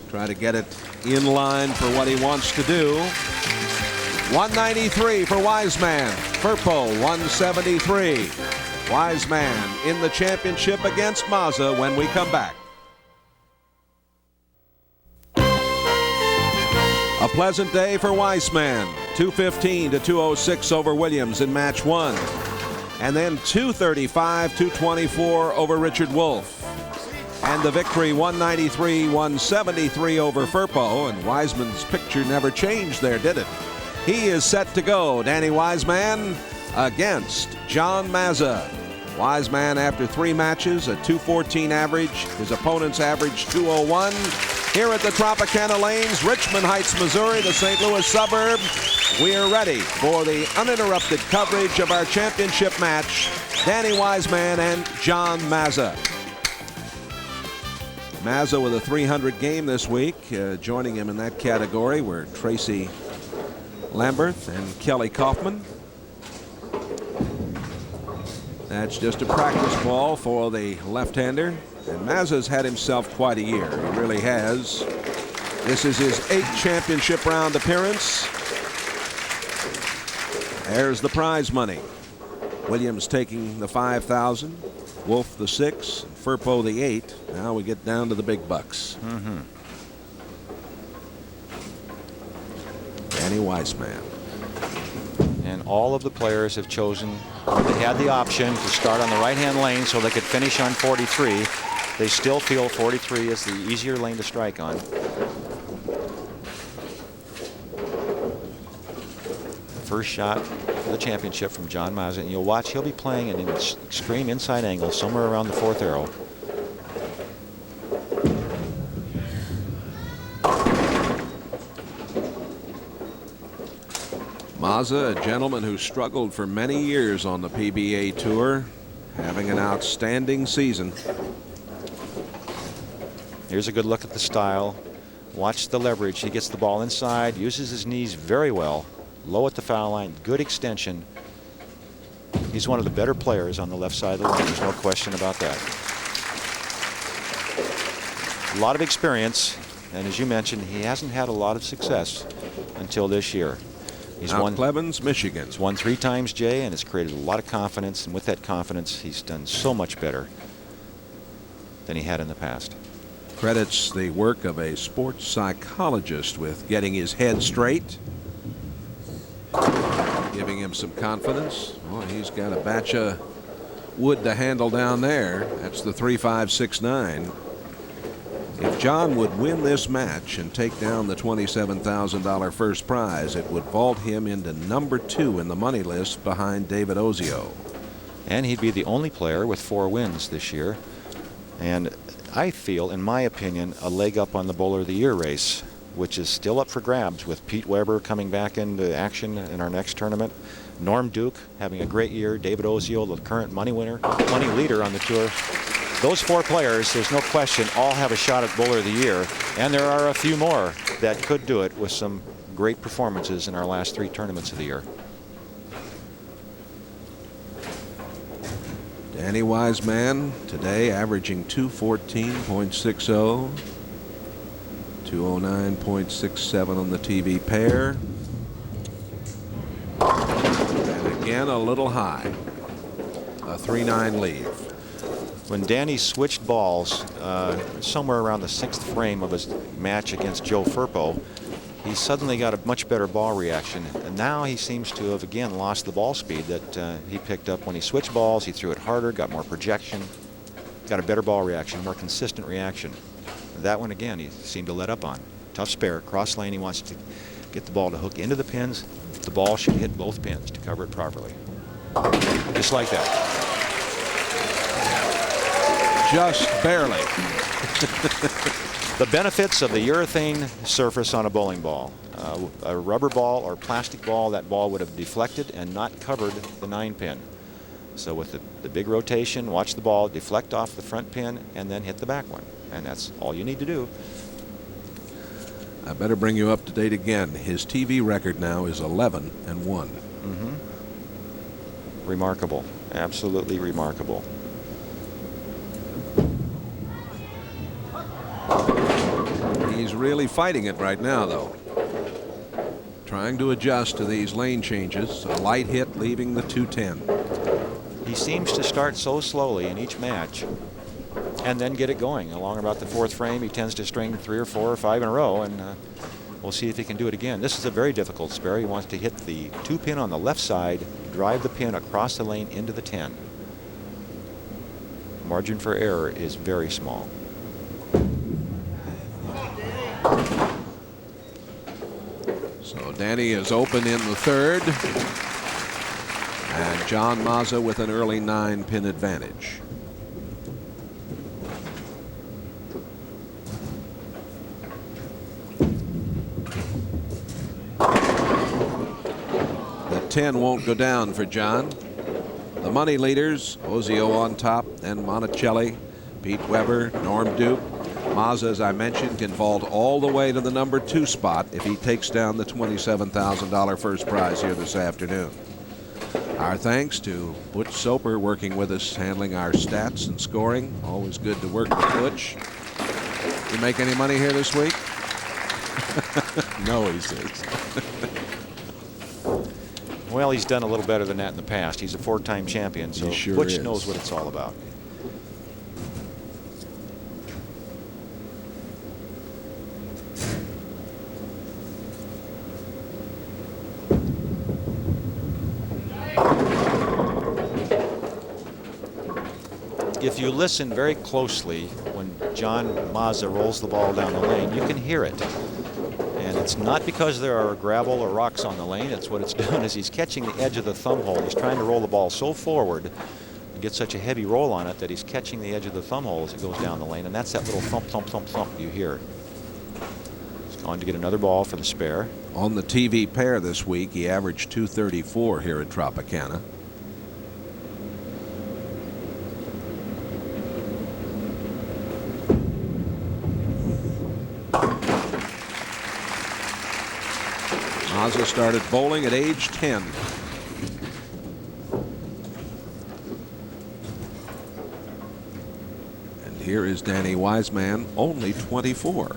try to get it in line for what he wants to do. 193 for Wiseman. Firpo 173. Wiseman in the championship against Mazza when we come back. A pleasant day for Wiseman. 215 to 206 over Williams in match 1. And then 235-224 over Richard Wolfe. And the victory 193-173 over Firpo. And Wiseman's picture never changed there, did it? He is set to go. Danny Wiseman against John Mazza. Wiseman, after 3 matches, a 214 average. His opponent's average 201. Here at the Tropicana Lanes, Richmond Heights, Missouri, the St. Louis suburb. We are ready for the uninterrupted coverage of our championship match. Danny Wiseman and John Mazza. Mazza with a 300 game this week. Joining him in that category were Tracy Lamberth and Kelly Kaufman. That's just a practice ball for the left-hander. And Mazza's had himself quite a year. He really has. This is his 8th championship round appearance. There's the prize money. Williams taking the $5,000, Wolfe the 6, and Firpo the 8. Now we get down to the big bucks. Danny Wiseman. And all of the players have chosen, they had the option to start on the right-hand lane so they could finish on 43. They still feel 43 is the easier lane to strike on. First shot for the championship from John Mazza, and you'll watch he'll be playing at an extreme inside angle somewhere around the 4th arrow. Mazza, a gentleman who struggled for many years on the PBA Tour, having an outstanding season. Here's a good look at the style. Watch the leverage. He gets the ball inside, uses his knees very well, low at the foul line, good extension. He's one of the better players on the left side of the line. There's no question about that. A lot of experience, and as you mentioned, he hasn't had a lot of success until this year. He's won Clevens, Michigan. He's won 3 times, Jay, and has created a lot of confidence. And with that confidence, he's done so much better than he had in the past. Credits the work of a sports psychologist with getting his head straight, giving him some confidence. Oh, he's got a batch of wood to handle down there. That's the 3.569. If John would win this match and take down the $27,000 first prize, it would vault him into number 2 in the money list behind David Ozio. And he'd be the only player with 4 wins this year. And I feel, in my opinion, a leg up on the Bowler of the Year race, which is still up for grabs with Pete Weber coming back into action in our next tournament. Norm Duke having a great year. David Ozio, the current money leader on the tour. Those 4 players, there's no question, all have a shot at Bowler of the Year. And there are a few more that could do it with some great performances in our last 3 tournaments of the year. Danny Wiseman today averaging 214.60, 209.67 on the TV pair. And again a little high. A 3-9 lead. When Danny switched balls somewhere around the 6th frame of his match against Joe Firpo, he suddenly got a much better ball reaction. And now he seems to have again lost the ball speed that he picked up when he switched balls. He threw it harder, got more projection, got a better ball reaction, more consistent reaction. That one again he seemed to let up on. Tough spare, cross lane. He wants to get the ball to hook into the pins. The ball should hit both pins to cover it properly. Just like that. Just barely. The benefits of the urethane surface on a bowling ball. A rubber ball or plastic ball, that ball would have deflected and not covered the 9-pin. So with the big rotation, watch the ball deflect off the front pin and then hit the back one. And that's all you need to do. I better bring you up to date again. His TV record now is 11-1. Remarkable. Absolutely remarkable. He's really fighting it right now, though. Trying to adjust to these lane changes. A light hit leaving the 210. He seems to start so slowly in each match and then get it going. Along about the 4th frame, he tends to string 3 or 4 or 5 in a row, and we'll see if he can do it again. This is a very difficult spare. He wants to hit the 2 pin on the left side, drive the pin across the lane into the 10. Margin for error is very small. So Danny is open in the 3rd. And John Mazza with an early 9-pin advantage. The 10 won't go down for John. The money leaders, Ozio on top, then Monticelli, Pete Weber, Norm Duke. Mazza, as I mentioned, can vault all the way to the number 2 spot if he takes down the $27,000 first prize here this afternoon. Our thanks to Butch Soper working with us, handling our stats and scoring. Always good to work with Butch. You make any money here this week? No, he says. Well, he's done a little better than that in the past. He's a 4-time champion, so sure Butch is. knows what it's all about. If you listen very closely when John Mazza rolls the ball down the lane, you can hear it. And it's not because there are gravel or rocks on the lane. It's what it's doing is he's catching the edge of the thumb hole. He's trying to roll the ball so forward and get such a heavy roll on it that he's catching the edge of the thumb hole as it goes down the lane. And that's that little thump, thump, thump, thump you hear. He's going to get another ball for the spare. On the TV pair this week, he averaged 234 here at Tropicana. Mazza started bowling at age 10. And here is Danny Wiseman, only 24.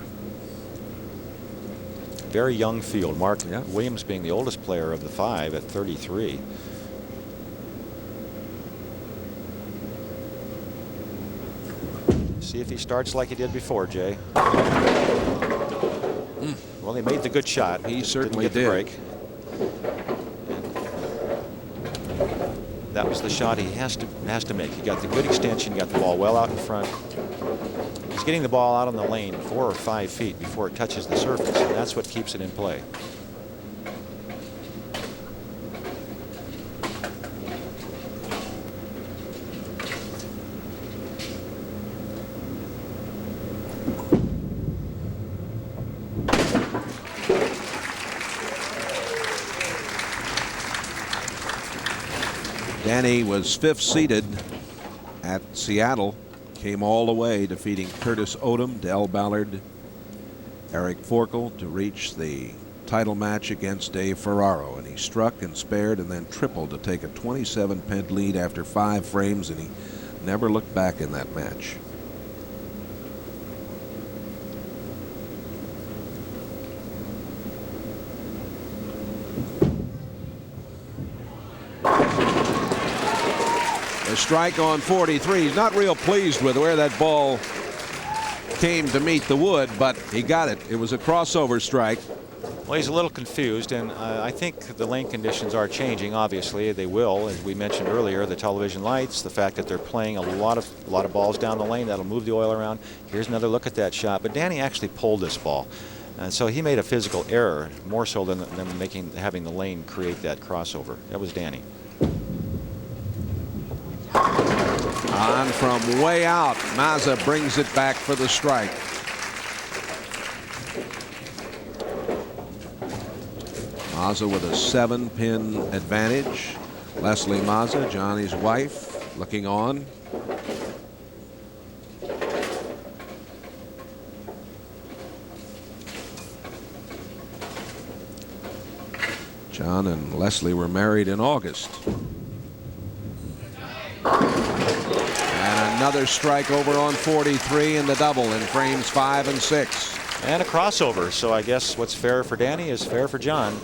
Very young field. Mark Williams being the oldest player of the 5 at 33. See if he starts like he did before, Jay. Well, he made the good shot. He certainly did. The break. That was the shot he has to make. He got the good extension, got the ball well out in front. He's getting the ball out on the lane 4 or 5 feet before it touches the surface, and that's what keeps it in play. Danny was 5th seeded at Seattle, came all the way, defeating Curtis Odom, Del Ballard, Eric Forkel to reach the title match against Dave Ferraro. And he struck and spared and then tripled to take a 27-pin lead after 5 frames, and he never looked back in that match. Strike on 43. He's not real pleased with where that ball came to meet the wood, but he got it. It was a crossover strike. Well, he's a little confused, and I think the lane conditions are changing. Obviously, they will, as we mentioned earlier. The television lights, the fact that they're playing a lot of balls down the lane that'll move the oil around. Here's another look at that shot. But Danny actually pulled this ball, and so he made a physical error more so than having the lane create that crossover. That was Danny. On from way out, Mazza brings it back for the strike. Mazza with a 7-pin advantage. Leslie Mazza, Johnny's wife, looking on. John and Leslie were married in August. And another strike over on 43 in the double in frames 5 and 6. And a crossover. So I guess what's fair for Danny is fair for John.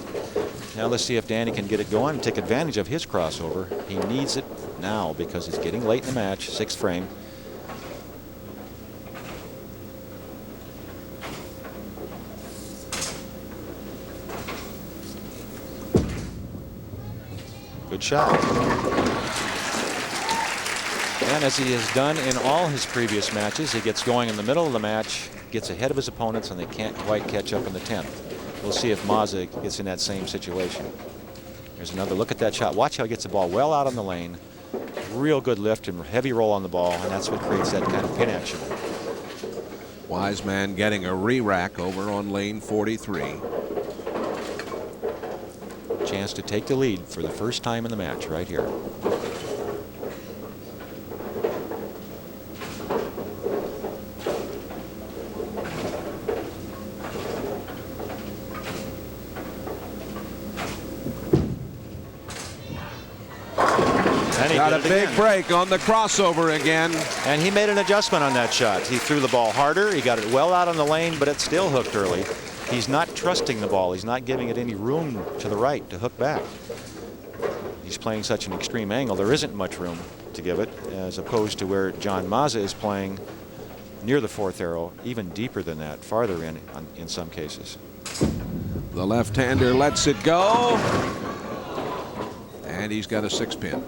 Now let's see if Danny can get it going and take advantage of his crossover. He needs it now because it's getting late in the match. 6th frame. Good shot. And as he has done in all his previous matches, he gets going in the middle of the match, gets ahead of his opponents, and they can't quite catch up in the 10th. We'll see if Mazza gets in that same situation. There's another look at that shot. Watch how he gets the ball well out on the lane. Real good lift and heavy roll on the ball, and that's what creates that kind of pin action. Wiseman getting a re-rack over on lane 43. Chance to take the lead for the first time in the match right here. Got a big break on the crossover again. And he made an adjustment on that shot. He threw the ball harder. He got it well out on the lane, but it still hooked early. He's not trusting the ball. He's not giving it any room to the right to hook back. He's playing such an extreme angle. There isn't much room to give it, as opposed to where John Mazza is playing near the 4th arrow, even deeper than that, farther in some cases. The left-hander lets it go. And he's got a 6-pin.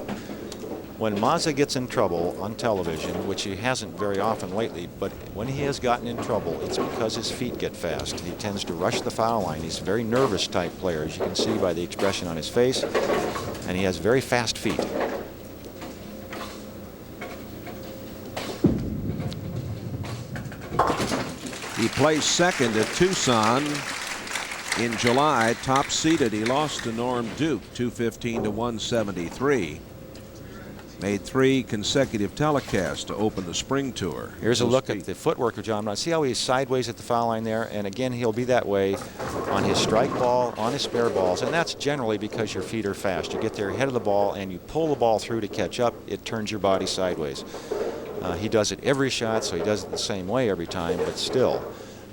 When Mazza gets in trouble on television, which he hasn't very often lately, but when he has gotten in trouble, it's because his feet get fast. He tends to rush the foul line. He's a very nervous type player, as you can see by the expression on his face, and he has very fast feet. He placed second at Tucson in July, top seeded. He lost to Norm Duke 215 to 173. Made 3 consecutive telecasts to open the spring tour. Here's a look at the footwork of John Mazza. See how he's sideways at the foul line there? And again, he'll be that way on his strike ball, on his spare balls. And that's generally because your feet are fast. You get there ahead of the ball and you pull the ball through to catch up. It turns your body sideways. He does it every shot, so he does it the same way every time. But still,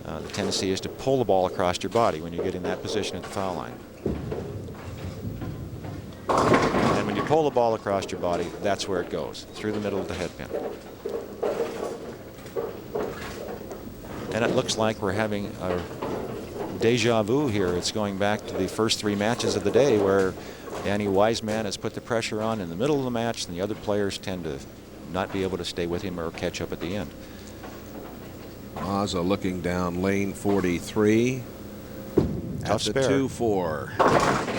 the tendency is to pull the ball across your body when you get in that position at the foul line. And when you pull the ball across your body, that's where it goes, through the middle of the head pin. And it looks like we're having a deja vu here. It's going back to the first 3 matches of the day where Danny Wiseman has put the pressure on in the middle of the match, and the other players tend to not be able to stay with him or catch up at the end. Mazza looking down lane 43. Tough spare. 2-4.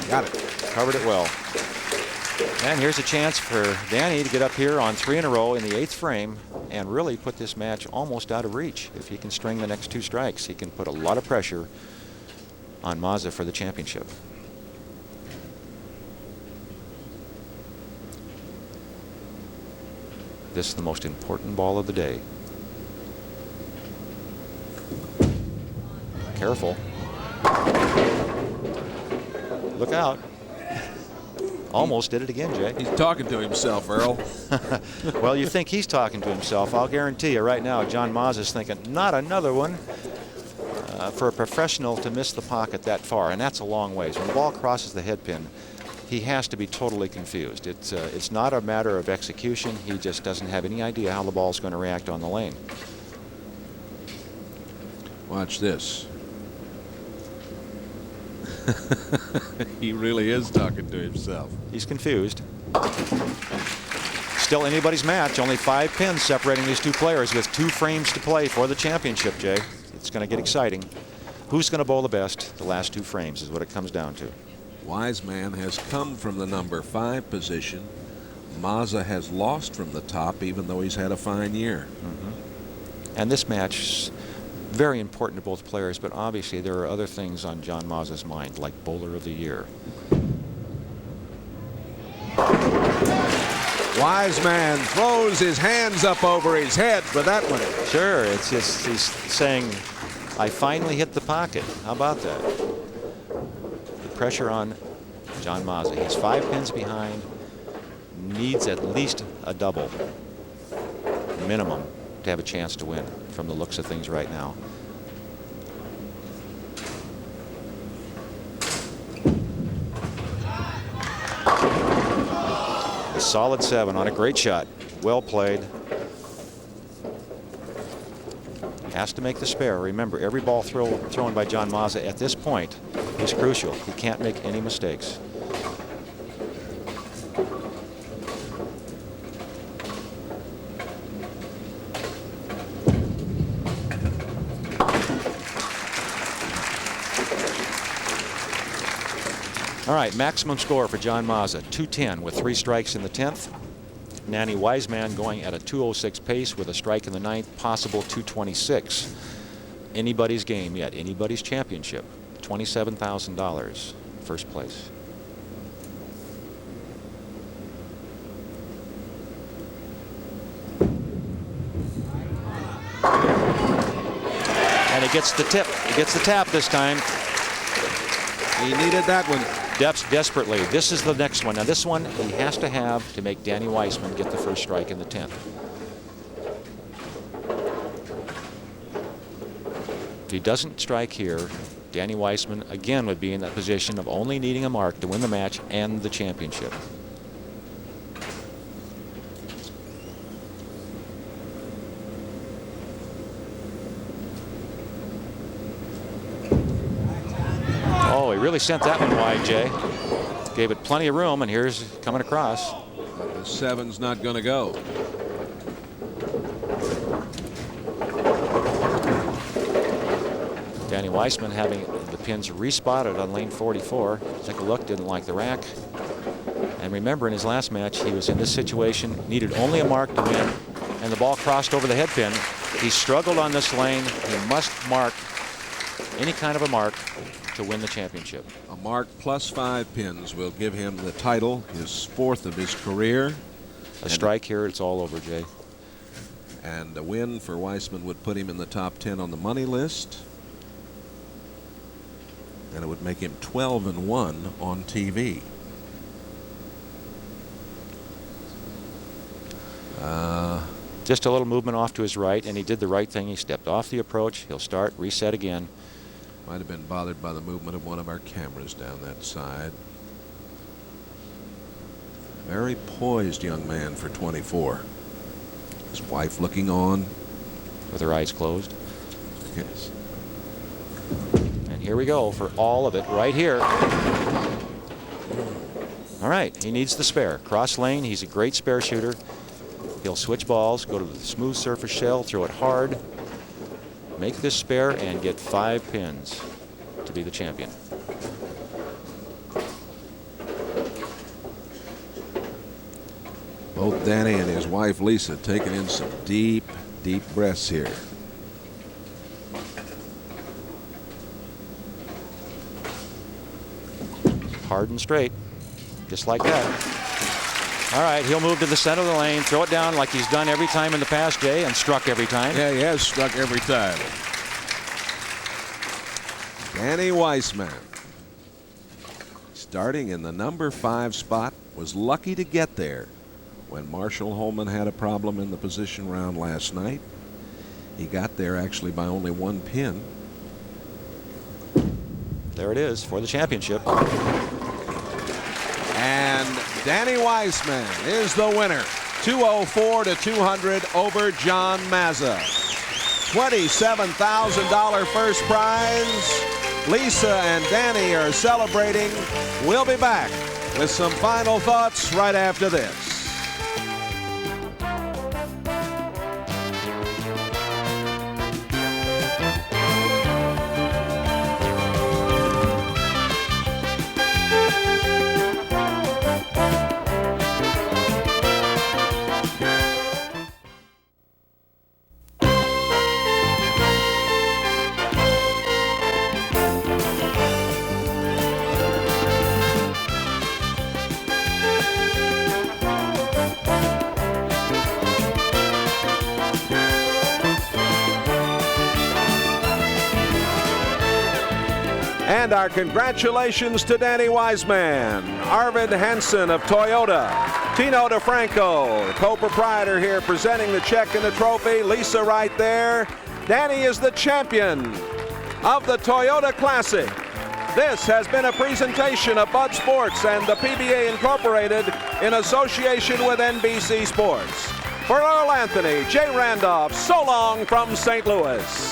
Got it. Covered it well. And here's a chance for Danny to get up here on 3 in a row in the 8th frame and really put this match almost out of reach. If he can string the next 2 strikes, he can put a lot of pressure on Mazza for the championship. This is the most important ball of the day. Careful. Look out. Almost did it again, Jay. He's talking to himself, Earl. Well, you think he's talking to himself. I'll guarantee you right now, John Mazza is thinking, not another one. For a professional to miss the pocket that far, and that's a long ways. When the ball crosses the head pin, he has to be totally confused. It's not a matter of execution. He just doesn't have any idea how the ball's going to react on the lane. Watch this. He really is talking to himself. He's confused. Still anybody's match. Only 5 pins separating these 2 players with 2 frames to play for the championship, Jay. It's going to get exciting. Who's going to bowl the best? The last 2 frames is what it comes down to. Wiseman has come from the number 5 position. Mazza has lost from the top, even though he's had a fine year. And this match, very important to both players, but obviously there are other things on John Mazza's mind, like Bowler of the Year. Wiseman throws his hands up over his head for that one. Sure, it's just he's saying, I finally hit the pocket. How about that? The pressure on John Mazza. He's 5 pins behind. Needs at least a double minimum to have a chance to win from the looks of things right now. A solid 7 on a great shot. Well played. Has to make the spare. Remember, every ball thrown by John Mazza at this point is crucial. He can't make any mistakes. All right, maximum score for John Mazza, 210 with 3 strikes in the 10th. Nanny Wiseman going at a 206 pace with a strike in the 9th, possible 226. Anybody's game yet, anybody's championship. $27,000, first place. And he gets the tip, he gets the tap this time. He needed that one. Desperately. This is the next one. Now this one he has to have to make Danny Wiseman get the first strike in the 10th. If he doesn't strike here, Danny Wiseman again would be in that position of only needing a mark to win the match and the championship. Oh, he really sent that one wide, Jay. Gave it plenty of room, and here's coming across. But the 7's not going to go. Danny Wiseman having the pins respotted on lane 44. Took a look, didn't like the rack. And remember, in his last match, he was in this situation, needed only a mark to win, and the ball crossed over the head pin. He struggled on this lane. He must mark any kind of a mark to win the championship. A mark plus 5 pins will give him the title, his 4th of his career. A strike here, it's all over, Jay. And a win for Wiseman would put him in the top 10 on the money list. And it would make him 12-1 on TV. Just a little movement off to his right, and he did the right thing. He stepped off the approach. He'll start, reset again. Might have been bothered by the movement of one of our cameras down that side. Very poised young man for 24. His wife looking on. With her eyes closed. Yes. And here we go for all of it right here. All right, he needs the spare. Cross lane, he's a great spare shooter. He'll switch balls, go to the smooth surface shell, throw it hard, make this spare, and get 5 pins to be the champion. Both Danny and his wife Lisa taking in some deep, deep breaths here. Hard and straight, just like that. All right, he'll move to the center of the lane, throw it down like he's done every time in the past, Jay, and struck every time. Yeah, he has struck every time. Danny Wiseman, starting in the number 5 spot, was lucky to get there when Marshall Holman had a problem in the position round last night. He got there actually by only 1 pin. There it is for the championship. And Danny Wiseman is the winner. 204 to 200 over John Mazza. $27,000 first prize. Lisa and Danny are celebrating. We'll be back with some final thoughts right after this. And our congratulations to Danny Wiseman, Arvid Hansen of Toyota, Tino DeFranco, co-proprietor here, presenting the check and the trophy. Lisa right there. Danny is the champion of the Toyota Classic. This has been a presentation of Bud Sports and the PBA Incorporated in association with NBC Sports. For Earl Anthony, Jay Randolph, so long from St. Louis.